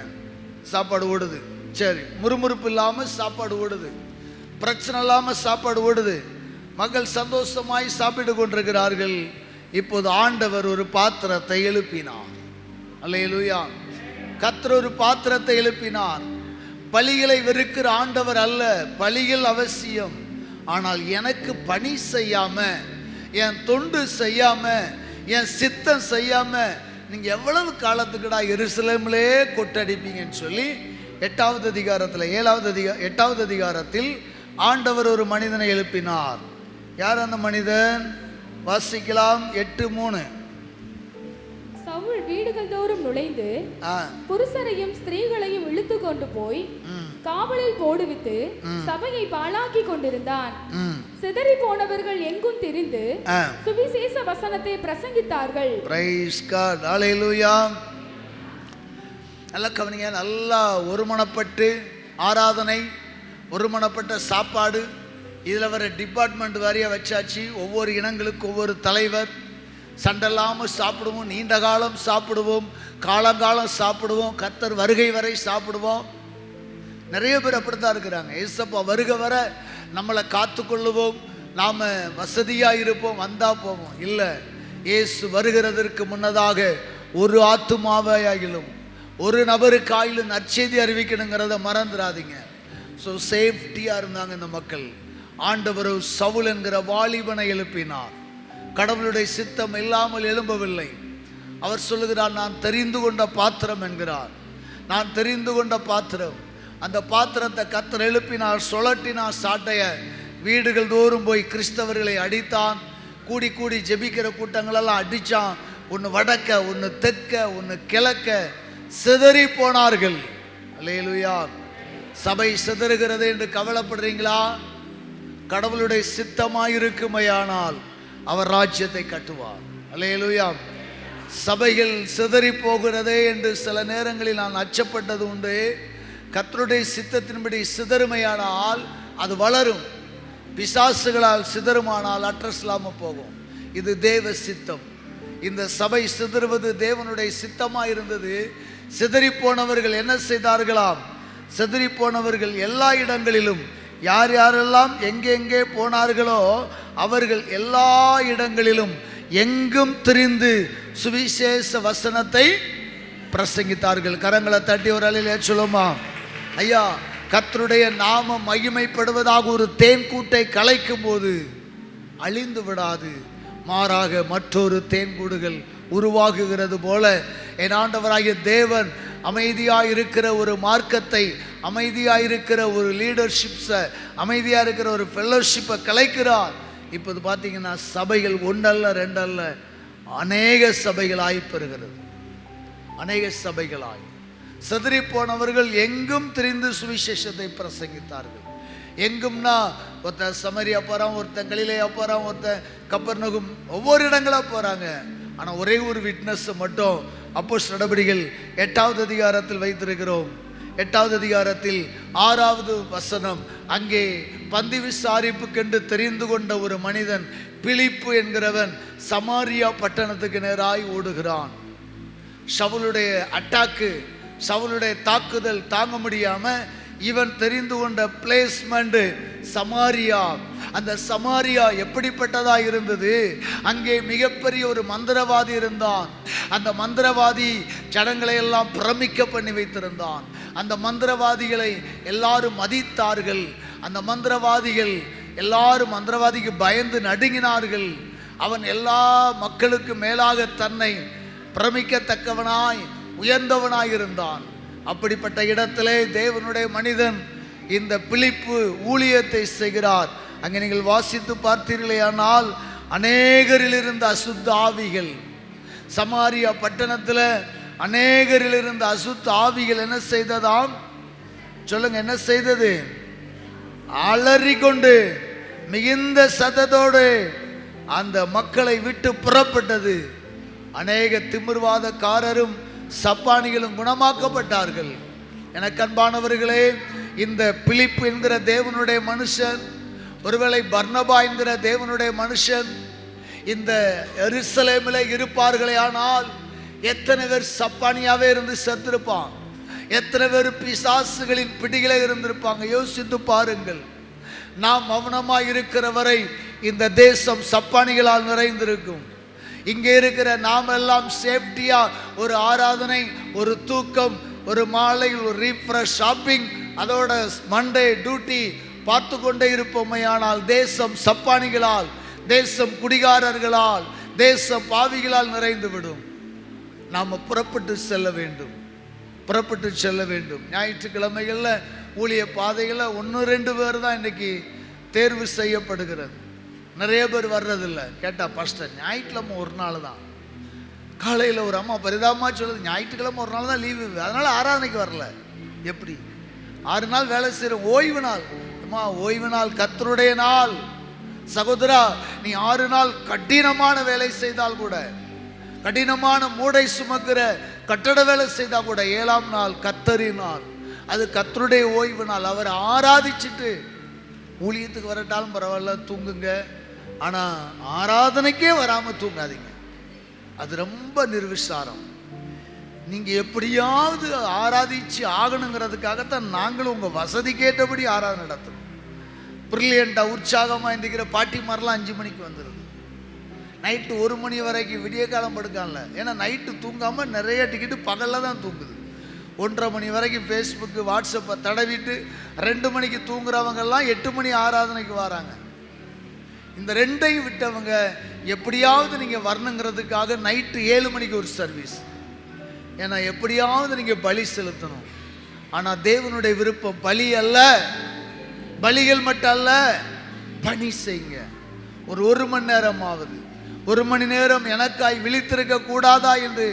சாப்பாடு ஓடுது. சரி, முறுமுறுப்பு இல்லாமல் சாப்பாடு ஓடுது, பிரச்சனை இல்லாமல் சாப்பாடு ஓடுது, மக்கள் சந்தோஷமாய் சாப்பிட்டு கொண்டிருக்கிறார்கள். இப்போது ஆண்டவர் ஒரு பாத்திரத்தை எழுப்பினார். அல்லேலூயா. கர்த்தர் ஒரு பாத்திரத்தை எழுப்பினார். பலிகளை வெறுக்கிற ஆண்டவர் அல்ல, பலிகள் அவசியம். ஆனால் எனக்கு பணி செய்யாம, என் தொண்டு செய்யாம, என் சித்தம் செய்யாம நீங்க எவ்வளவு காலத்துக்குடா எருசலேமிலே கொட்டடிப்பீங்கன்னு சொல்லி 8வது அதிகாரத்தில் ஆண்டவர் ஒரு மனிதனை எழுப்பினார். யார் அந்த மனிதன்? வாசிக்கலாம். 8:3. சவுல் வீடுகள் தோறும் நுழைந்து புருஷரையும் ஸ்திரீகளையும் இழுத்து கொண்டு போய் காவலில் போடுவித்து சபையை பாழாக்கி கொண்டிருந்தான். சிதறி போனவர்கள் எங்கும் திரிந்து சுவிசேஷ வசனத்தை பிரசங்கித்தார்கள். Price God. ஹல்லேலூயா. நல்லா கவனிங்க. நல்லா ஒருமனப்பட்டு ஆராதனை, ஒருமனப்பட்ட சாப்பாடு. இதில் வர டிபார்ட்மெண்ட் வாரியாக வச்சாச்சு. ஒவ்வொரு இனங்களுக்கு ஒவ்வொரு தலைவர். சண்டல்லாமல் சாப்பிடுவோம், நீண்ட காலம் சாப்பிடுவோம், காலங்காலம் சாப்பிடுவோம், கர்த்தர் வருகை வரை சாப்பிடுவோம். நிறைய பேர் அப்படித்தான் இருக்கிறாங்க. ஏசப்பா வருகை வர நம்மளை காத்து கொள்ளுவோம், நாம் வசதியாக இருப்போம், வந்தால் போவோம். இல்லை, இயேசு வருகிறதற்கு முன்னதாக ஒரு ஆத்துமாவையாகிலும் ஒரு நபருக்காயிலும் நற்செய்தி அறிவிக்கணுங்கிறத மறந்துடாதீங்க. ஸோ சேஃப்டியாக இருந்தாங்க இந்த மக்கள். ஆண்டவர் சவுல் என்கிற வாலிபனை எழுப்பினார். கடவுளுடைய சித்தம் இல்லாமல் எழும்பவில்லை. அவர் சொல்லுகிறார், நான் தெரிந்து கொண்ட பாத்திரம் என்கிறார். நான் தெரிந்து கொண்ட பாத்திரம். அந்த பாத்திரத்தை கர்த்தர் எழுப்பினார், சுழட்டினார் சாட்டைய. வீடுகள் தோறும் போய் கிறிஸ்தவர்களை அடித்தான். கூடி கூடி ஜெபிக்கிற கூட்டங்களெல்லாம் அடித்தான். ஒன்று வடக்க, ஒன்று தெற்க, ஒன்று கிழக்க சிதறி போனார்கள். அல்லேலூயா. சபை சிதறுகிறது என்று கவலைப்படுறீங்களா? கடவுளுடைய சித்தமாயிருக்குமையானால் அவர் ராஜ்யத்தை கட்டுவார். அல்லேலூயா. சபைகள் சிதறி போகிறதே என்று சில நேரங்களில் நான் அச்சப்பட்டது உண்டு. கர்த்தருடைய சித்தத்தின்படி சிதறுமையானால் அது வளரும். பிசாசுகளால் சிதறுமானால் அட்ரஸ் இல்லாமல் போகும். இது தேவ சித்தம். இந்த சபை சிதறுவது தேவனுடைய சித்தமாக இருந்தது. சிதறி போனவர்கள் என்ன செய்தார்களாம்? சிதறி போனவர்கள் எல்லா இடங்களிலும் யார் யாரெல்லாம் எங்கெங்கே போனார்களோ அவர்கள் எல்லா இடங்களிலும் எங்கும் திரிந்து சுவிசேஷ வசனத்தை பிரசங்கித்தார்கள். கரங்களை தட்டி ஒரு அலையிலே சொல்லுமா? ஐயா, கர்த்தருடைய நாமம் மகிமைப்படுவதாக ஒரு தேன்கூட்டை கலைக்கும் போது அழிந்து விடாது, மாறாக மற்றொரு தேன்கூடுகள் உருவாகுகிறது போல என் ஆண்டவராகிய தேவன் அமைதியாக இருக்கிற ஒரு மார்க்கத்தை, அமைதியாக இருக்கிற ஒரு லீடர்ஷிப்ஸை, அமைதியாக இருக்கிற ஒரு ஃபெல்லோஷிப்பை கலைக்கிறார். இப்போது பார்த்தீங்கன்னா சபைகள் ஒன்றல்ல ரெண்டல்ல அநேக சபைகளாய் பெறுகிறது. அநேக சபைகளாய் சிதறி போனவர்கள் எங்கும் திரிந்து சுவிசேஷத்தை பிரசங்கித்தார்கள். எங்கும்னா ஒருத்தன் சமரியா போகிறான், ஒருத்தன் கலிலேயா போகிறான், ஒருத்தன் கப்பர்நகும், ஒவ்வொரு இடங்களா போகிறாங்க. ஆனால் ஒரே ஒரு விட்னஸ் மட்டும் அப்போஸ்தலர் நடபடிகள் 8வது அதிகாரத்தில் வைத்திருக்கிறோம். 8வது அதிகாரத்தில் 6வது வசனம். அங்கே பந்தி விசாரிப்புக்கென்று தெரிந்து கொண்ட ஒரு மனிதன் பிலிப்பு என்கிறவன் சமாரியா பட்டணத்துக்கு நேராய் ஓடுகிறான். சவுலுடைய அட்டாக்கு, சவுலுடைய தாக்குதல் தாங்க முடியாம இவன் தெரிந்து கொண்ட பிளேஸ்மெண்ட் சமாரியா. அந்த சமாரியா எப்படிப்பட்டதா இருந்தது? அங்கே மிகப்பெரிய ஒரு மந்திரவாதி இருந்தான். அந்த மந்திரவாதி ஜனங்களை எல்லாம் பிரமிக்க பண்ணி வைத்திருந்தான். அந்த மந்திரவாதிகளை எல்லாரும் மதித்தார்கள். அந்த மந்திரவாதிகள் எல்லாரும் மந்திரவாதிக்கு பயந்து நடுங்கினார்கள். அவன் எல்லா மக்களுக்கு மேலாக தன்னை பிரமிக்கத்தக்கவனாய் உயர்ந்தவனாய் இருந்தான். அப்படிப்பட்ட இடத்திலே தேவனுடைய மனிதன் இந்த பிலிப்பு ஊழியத்தை செய்கிறார். அங்கே நீங்கள் வாசித்து பார்த்தீர்களேயானால் அநேகரில் இருந்த அசுத்த ஆவிகள், சமாரியா பட்டணத்தில் அநேகரில் இருந்த அசுத்த ஆவிகள் என்ன செய்ததாம்? சொல்லுங்க, என்ன செய்தது? அலறிக்கொண்டு மிகுந்த சத்தத்தோடு அந்த மக்களை விட்டு புறப்பட்டது. அநேக திமிர்வாதக்காரரும் சப்பானிகளும் குணமாக்கப்பட்டார்கள். எனக்கு அன்பானவர்களே, இந்த பிலிப்பு என்கிற தேவனுடைய மனுஷன், ஒருவேளை பர்னபா என்கிற தேவனுடைய மனுஷன் இந்த எருசலேமில் இருப்பார்களே ஆனால் எத்தனை பேர் சப்பானியாவே இருந்து செத்திருப்பான், எத்தனை பேர் பிசாசுகளின் பிடிகளே இருந்திருப்பாங்க. யோசித்து பாருங்கள். நாம் மௌனமாய் இருக்கிற வரை இந்த தேசம் சப்பானிகளால் நிறைந்திருக்கும். இங்கே இருக்கிற நாம் எல்லாம் சேஃப்டியா ஒரு ஆராதனை, ஒரு தூக்கம், ஒரு மாலை, ஒரு ரீஃப்ரெஷ், ஷாப்பிங், அதோட மண்டே டியூட்டி பார்த்து கொண்டே இருப்போமே. ஆனால் தேசம் சப்பானிகளால், தேசம் குடிகாரர்களால், தேசம் பாவிகளால் நிறைந்து விடும். நாம் புறப்பட்டு செல்ல வேண்டும், புறப்பட்டு செல்ல வேண்டும். ஞாயிற்றுக்கிழமைகளில் ஊழிய பாதைகளில் 1-2 பேர் தான் இன்னைக்கு தேர்வு செய்யப்படுகிறது. நிறைய பேர் வர்றதில்லை. கேட்டால் பாஸ்டர் ஞாயிற்றுக்கிழமை ஒரு நாள் தான். காலையில் ஒரு அம்மா பரிதாபமாக சொல்லுது, ஞாயிற்றுக்கிழமை ஒரு நாள் தான் லீவு, அதனால் ஆராதனைக்கு வரல. எப்படி? 6 நாள் வேலை செய்கிறோம், ஓய்வு நாள். அம்மா, ஓய்வு நாள் கர்த்தருடைய நாள். சகோதரா, நீ 6 நாள் கடினமான வேலை செய்தால் கூட, கடினமான மூடை சுமக்கிற கட்டட வேலை செய்தால் கூட 7ஆம் நாள் கர்த்தரின் நாள். அது கர்த்தருடைய ஓய்வு நாள். அவர் ஆராதிச்சுட்டு ஊழியத்துக்கு வரட்டாலும் பரவாயில்ல, தூங்குங்க. ஆனால் ஆராதனைக்கே வராமல் தூங்காதீங்க. அது ரொம்ப நிர்விசாரம். நீங்கள் எப்படியாவது ஆராதிச்சு ஆகணுங்கிறதுக்காகத்தான் நாங்களும் உங்கள் வசதி கேட்டபடி ஆராதனை நடத்துகிறோம். பிரில்லியண்ட்டாக உற்சாகமாக இருந்துக்கிற பாட்டி மாதிரிலாம் 5 மணிக்கு வந்துடுது. நைட்டு 1 மணி வரைக்கும் விடிய காலம் படுக்கான்ல. ஏன்னா நைட்டு தூங்காமல் நிறைய டிக்கெட்டு பகலில் தான் தூங்குது. 1:30 மணி வரைக்கும் ஃபேஸ்புக்கு வாட்ஸ்அப்பை தடவிட்டு 2 மணிக்கு தூங்குறவங்கெல்லாம் 8 மணி ஆராதனைக்கு வராங்க. இந்த 2ஐயும் விட்டவங்க எப்படியாவது நீங்கள் வரணுங்கிறதுக்காக நைட்டு 7 மணிக்கு ஒரு சர்வீஸ். ஏன்னா எப்படியாவது நீங்கள் பலி செலுத்தணும். ஆனால் தேவனுடைய விருப்பம் பலி அல்ல, பலிகள் மட்டும் அல்ல, பணி செய்யுங்க. ஒரு 1 மணி நேரமாவது, 1 மணி நேரம் எனக்காய் விழித்திருக்க கூடாதா என்று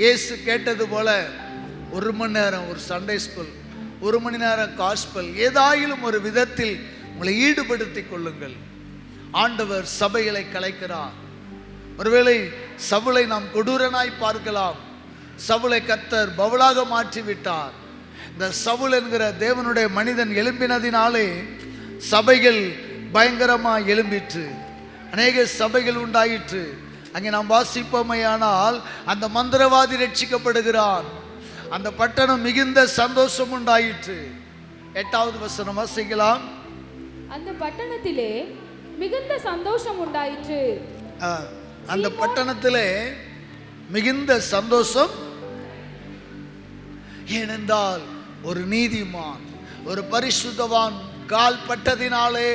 இயேசு கேட்டது போல 1 மணி நேரம் ஒரு சண்டே ஸ்கூல், 1 மணி நேரம் காஸ்பல், ஏதாயிலும் ஒரு விதத்தில் உங்களை ஈடுபடுத்திக் கொள்ளுங்கள். ஆண்டவர் சபைகளை கலைக்கிறார். ஒருவேளை சவுலை நாம் கொடூரனாய் பார்க்கலாம். சவுலை கர்த்தர் பவுலாக மாற்றிவிட்டார். இந்த சவுல் என்கிற தேவனுடைய மனிதன் எழும்பினதினாலே சபைகள் பயங்கரமாக எழும்பிற்று, அநேக சபைகள் உண்டாயிற்று. அங்கே நாம் வாசிப்போமையானால் அந்த மந்திரவாதி ரட்சிக்கப்படுகிறான். அந்த பட்டணம் மிகுந்த சந்தோஷம் உண்டாயிற்று. 8வது வசனம் வாசிக்கலாம். அந்த பட்டணத்திலே மிகுந்த சந்தோஷம் உண்டாயிற்று. அந்த பட்டணத்திலே மிகுந்த சந்தோஷம். ஏனென்றால் ஒரு நீதிமான், ஒரு பரிசுத்தவான் கால் பட்டதினாலே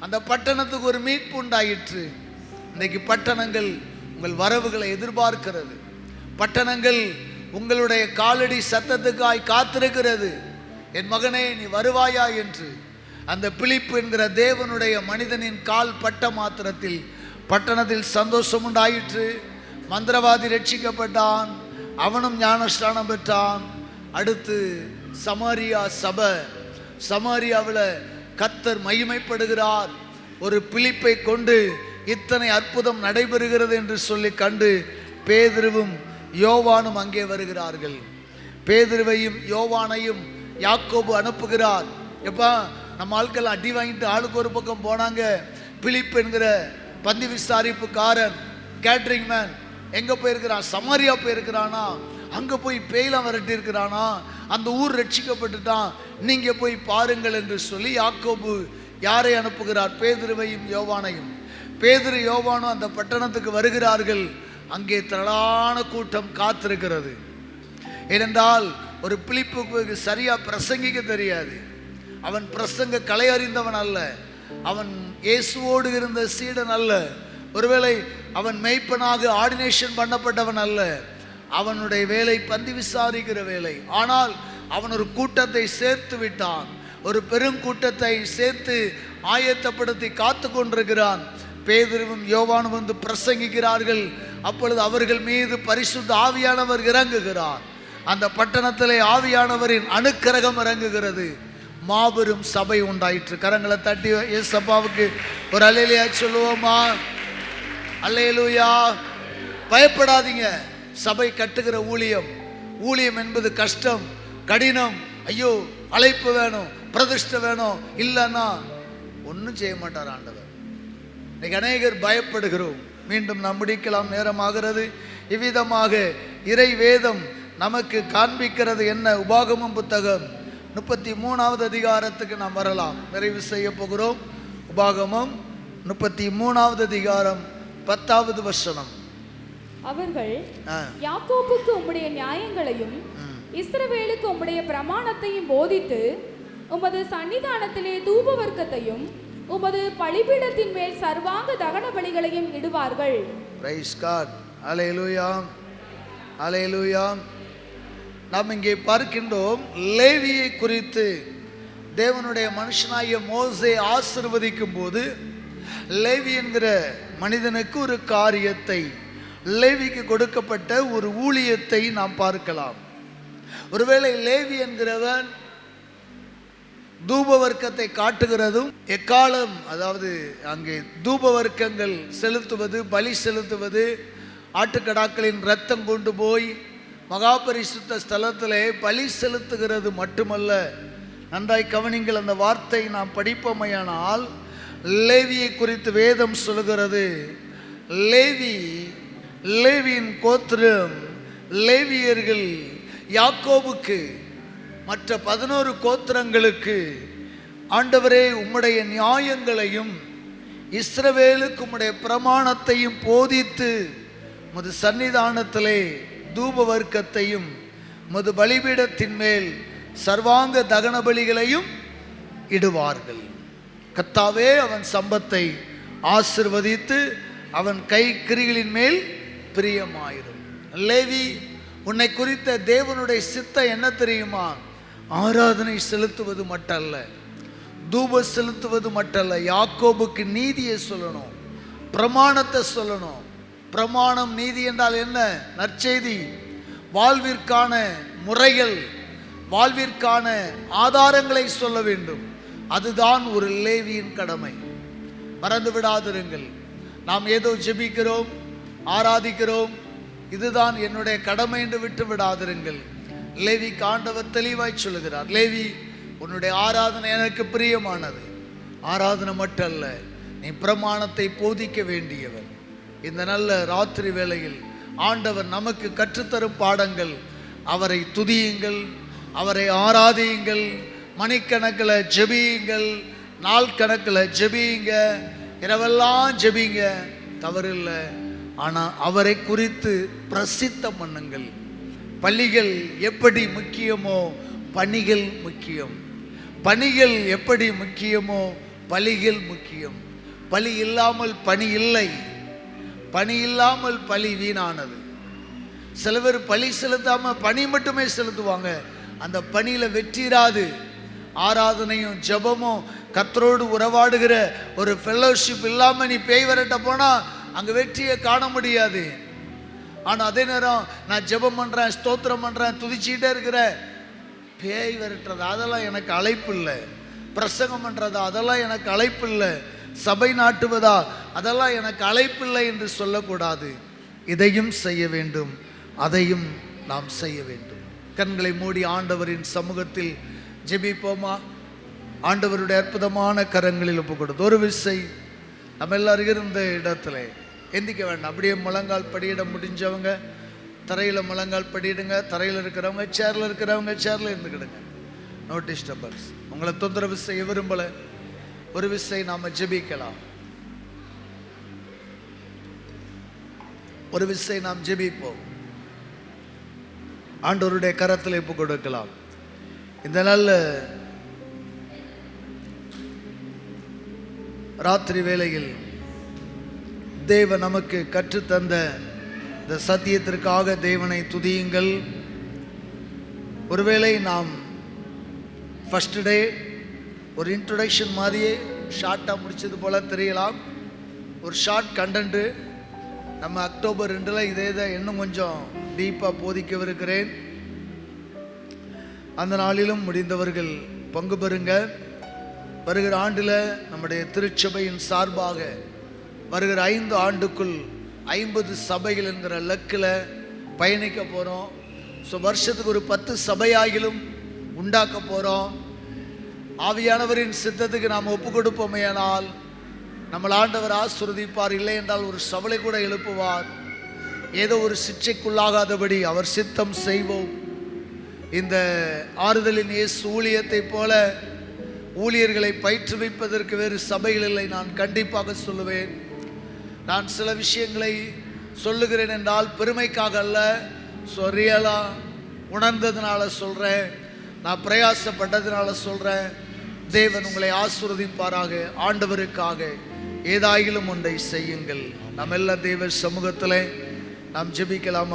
அந்த பட்டணத்துக்கு ஒரு மீட்பு உண்டாயிற்று. இன்னைக்கு பட்டணங்கள் உங்கள் வரவுகளை எதிர்பார்க்கிறது. பட்டணங்கள் உங்களுடைய காலடி சத்தத்துக்காய் காத்திருக்கிறது. என் மகனே, நீ வருவாயா என்று. அந்த பிலிப்பு என்கிற தேவனுடைய மனிதனின் கால் பட்ட மாத்திரத்தில் பட்டணத்தில் சந்தோஷம் உண்டாயிற்று. மந்திரவாதி ரட்சிக்கப்பட்டான், அவனும் ஞானஸ்நானம் பெற்றான். அடுத்து சமாரியா சபை, சமாரியாவில் கர்த்தர் மகிமைப்படுகிறார். ஒரு பிலிப்பை கொண்டு இத்தனை அற்புதம் நடைபெறுகிறது என்று சொல்லி கண்டு பேதுருவும் யோவானும் அங்கே வருகிறார்கள். பேதுருவையும் யோவானையும் யாக்கோபு அனுப்புகிறார். எப்பா, நம்ம ஆட்கள் அடி வாங்கிட்டு ஆளுக்கு ஒரு பக்கம் போனாங்க. பிலிப் என்கிற பந்தி விசாரிப்புக்காரன், கேட்ரிங் மேன் எங்கே போயிருக்கிறான்? சமாரியா போயிருக்கிறானா? அங்கே போய் பேய்லாம் விரட்டி இருக்கிறானா? அந்த ஊர் ரட்சிக்கப்பட்டுட்டான், நீங்கள் போய் பாருங்கள் என்று சொல்லி யாக்கோபு யாரை அனுப்புகிறார்? பேதுருவையும் யோவானையும். பேதுரு யோவானும் அந்த பட்டணத்துக்கு வருகிறார்கள். அங்கே திரளான கூட்டம் காத்திருக்கிறது. ஏனென்றால் ஒரு பிலிப்புக்கு சரியா பிரசங்கிக்க தெரியாது. அவன் பிரசங்க கலை அறிந்தவன் அல்ல, அவன் இயேசுவோடு இருந்த சீடன் அல்ல, ஒருவேளை அவன் மெய்ப்பனாக ஆர்டினேஷன் பண்ணப்பட்டவன் அல்ல. அவனுடைய வேலை பந்தி விசாரிக்கிற வேலை. ஆனால் அவன் ஒரு கூட்டத்தை சேர்த்து விட்டான், ஒரு பெருங்கூட்டத்தை சேர்த்து ஆயத்தப்படுத்தி காத்து கொண்டிருக்கிறான். பேதுருவும் யோவானும் வந்து பிரசங்கிக்கிறார்கள். அப்பொழுது அவர்கள் மீது பரிசுத்த ஆவியானவர் இறங்குகிறார். அந்த பட்டணத்திலே ஆவியானவரின் அனுக்கிரகம் இறங்குகிறது. மாபெரும் சபை உண்டாயிற்று. கரங்களை தட்டி ஏசப்பாவுக்கு ஒரு அல்லேலூயா சொல்லுவோமா? அல்லேலூயா. பயப்படாதீங்க. சபை கட்டுகிற ஊழியம், ஊழியம் என்பது கஷ்டம், கடினம். ஐயோ, அழைப்பு வேணும், பிரதிஷ்டை வேணும், இல்லைன்னா ஒன்றும் செய்ய மாட்டார் ஆண்டவர். இன்னைக்கு அநேகர் பயப்படுகிறோம். மீண்டும் நாம் முடிக்கலாம், நேரமாகிறது. இவ்விதமாக இறை வேதம் நமக்கு காண்பிக்கிறது என்ன? உபாகமம் புத்தகம் 33வது அதிகாரத்துக்கு நாம் வரலாம். நிறைவு செய்ய போகிறோம். உபாகமம் 33வது அதிகாரம் 10வது வசனம். அவர்கள் யாக்கோபுக்கு உம்முடைய நியாயங்களையும் இஸ்ரவேலுக்கு உம்முடைய பிரமாணத்தையும் போதித்து உமது சன்னிதானத்திலே தூப வர்க்கத்தையும் உமது பலிபீடத்தின் மேல் சர்வாங்க தகன பலிகளையும் இடுவார்கள். Price God. அல்லேலூயா, அல்லேலூயா. நாம் இங்கே பார்க்கின்றோம், லேவியை குறித்து தேவனுடைய மனுஷனாகிய மோசே ஆசீர்வதிக்கும் போது லேவி என்கிற மனிதனுக்கு ஒரு காரியத்தை, லேவிக்கு கொடுக்கப்பட்ட ஒரு ஊழியத்தை நாம் பார்க்கலாம். ஒருவேளை லேவி என்கிறவன் தூப வர்க்கத்தை காட்டுகிறதும், எக்காலம், அதாவது அங்கே தூப வர்க்கங்கள் செலுத்துவது, பலி செலுத்துவது, ஆட்டுக்கடாக்களின் இரத்தம் கொண்டு போய் மகாபரிசுத்த ஸ்தலத்திலே பலி செலுத்துகிறது மட்டுமல்ல. நன்றாய் கவனிங்கள், அந்த வார்த்தை நாம் படிப்போமையானால் லேவியை குறித்து வேதம் சொல்கிறது. லேவியின் கோத்திரம், லேவியர்கள் யாக்கோபுக்கு மற்ற 11 கோத்திரங்களுக்கு ஆண்டவரே உம்முடைய நியாயங்களையும் இஸ்ரவேலுக்கு உம்முடைய பிரமாணத்தையும் போதித்து உமது சன்னிதானத்திலே தூப வர்க்கத்தையும் உமது பலிபீடத்தின் மேல் சர்வாங்க தகன பலிகளையும் இடுவார்கள். கர்த்தாவே அவன் சம்பத்தை ஆசிர்வதித்து அவன் கை கிரிகளின் மேல் பிரியமாயிரும். லேவி, உன்னை குறித்த தேவனுடைய சித்தம் என்ன தெரியுமா? ஆராதனை செலுத்துவது மட்டுமல்ல, தூப செலுத்துவது மட்டுமல்ல, யாக்கோபுக்கு நீதியை சொல்லணும், பிரமாணத்தை சொல்லணும். பிரமாணம், நீதி என்றால் என்ன? நற்செய்தி, வாழ்விற்கான முறைகள், வாழ்விற்கான ஆதாரங்களை சொல்ல வேண்டும். அதுதான் ஒரு லேவியின் கடமை. மறந்து விடாதிருங்கள். நாம் ஏதோ ஜெபிக்கிறோம், ஆராதிக்கிறோம், இதுதான் என்னுடைய கடமை என்று விட்டு விடாதிருங்கள். லேவிக்கு ஆண்டவர் தெளிவாய் சொல்லுகிறார், லேவி, உன்னுடைய ஆராதனை எனக்கு பிரியமானது. ஆராதனை மட்டுமல்ல, நீ பிரமாணத்தை போதிக்க வேண்டியவன். இந்த நல்ல ராத்திரி வேளையில் ஆண்டவர் நமக்கு கற்றுத்தரும் பாடங்கள். அவரை துதியுங்கள், அவரை ஆராதியுங்கள், மணிக்கணக்கில் ஜெபியுங்கள், நாள் கணக்கில் ஜெபியுங்க, இரவெல்லாம் ஜெபிங்க, தவறில்லை. ஆனால் அவரை குறித்து பிரசித்தம் பண்ணுங்கள். பலிகள் எப்படி முக்கியமோ பணிகள் முக்கியம், பணிகள் எப்படி முக்கியமோ பலிகள் முக்கியம். பலி இல்லாமல் பணி இல்லை, பணி இல்லாமல் பலி வீணானது. சில பேர் பலி செலுத்தாமல் பணி மட்டுமே செலுத்துவாங்க, அந்த பணியில் வெற்றிராது. ஆராதனையும் ஜெபமும் கர்த்தரோடு உறவாடுகிற ஒரு ஃபெல்லோஷிப் இல்லாமல் நீ பேய் விரட்ட போனால் அங்கே வெற்றியை காண முடியாது. ஆனால் அதே நேரம் நான் ஜெபம் பண்ணுறேன், ஸ்தோத்திரம் பண்ணுறேன், துதிச்சிக்கிட்டே இருக்கிறேன், பேய் விரட்டுறது அதெல்லாம் எனக்கு அழைப்பு இல்லை. பிரசங்கம் பண்ணுறதா அதெல்லாம் எனக்கு அழைப்பு இல்லை. சபை நாட்டுவதா அதெல்லாம் எனக்கு அழைப்பு இல்லை என்று சொல்லக்கூடாது. இதையும் செய்ய வேண்டும், அதையும் நாம் செய்ய வேண்டும். கண்களை மூடி ஆண்டவரின் சமூகத்தில் ஜெபிப்போமா? ஆண்டவருடைய அற்புதமான கரங்களில் ஒப்பு கொடுத்து ஒரு விசை நம்ம எல்லாரும் இருந்த இடத்துல எந்திக்க வேண்டாம். அப்படியே முழங்கால் படியிட முடிஞ்சவங்க தரையில் முழங்கால் படியிடுங்க. தரையில் இருக்கிறவங்க சேரில் இருக்கிறவங்க சேரில் இருந்துக்கிடுங்க. No disturbance. உங்களை தொந்தரவு செய்ய விரும்பலை. ஒரு விசை நாம் ஜெபிக்கலாம். ஒரு விசை நாம் ஜெபிப்போம். ஆண்டவருடைய கரத்தில் ஒப்பு கொடுக்கலாம். இந்த நாள் ராத்திரி வேளையில் தேவன் நமக்கு கற்றுத்தந்த இந்த சத்தியத்திற்காக தேவனை துதியுங்கள். ஒருவேளை நாம் ஃபர்ஸ்ட் டே ஒரு இன்ட்ரொடக்ஷன் மாதிரியே ஷார்ட்டாக முடிச்சது போல தெரியலாம். ஒரு ஷார்ட் கண்டென்ட்டு. நம்ம அக்டோபர் 2 இதே தான் இன்னும் கொஞ்சம் டீப்பாக போதிக்கவிருக்கிறேன். அந்த நாளிலும் முடிந்தவர்கள் பங்கு பெறுங்க. வருகிற ஆண்டில் நம்முடைய திருச்சபையின் சார்பாக வருகிற 5 ஆண்டுக்குள் 50 சபைகள் என்கிற லக்கில் பயணிக்க போகிறோம். ஸோ வருஷத்துக்கு ஒரு 10 சபையாகிலும் உண்டாக்க போகிறோம். ஆவியானவரின் சித்தத்துக்கு நாம் ஒப்பு கொடுப்போமேயானால் நம்மளை ஆண்டவர் ஆசீர்வதிப்பார். இல்லை என்றால் ஒரு சபலை கூட எழுப்புவார். ஏதோ ஒரு சிற்றைக்குள்ளாகாதபடி அவர் சித்தம் செய்வோம். இந்த ஆறுதலின் இயேசு ஊழியத்தை போல ஊழியர்களை பயிற்றுவிப்பதற்கு வேறு சபைகள் இல்லை. நான் கண்டிப்பாக சொல்லுவேன். நான் சில விஷயங்களை சொல்லுகிறேன் என்றால் பெருமைக்காக அல்ல, ரியலாக உணர்ந்ததுனால சொல்கிறேன். நான் பிரயாசப்பட்டதுனால சொல்கிறேன். தேவன் உங்களை ஆசீர்வதிப்பாராக. ஆண்டவருக்காக ஏதாயிலும் ஒன்றை செய்யுங்கள். நம்ம எல்லா தேவ சமூகத்தில் நாம் ஜெபிக்கலாம்.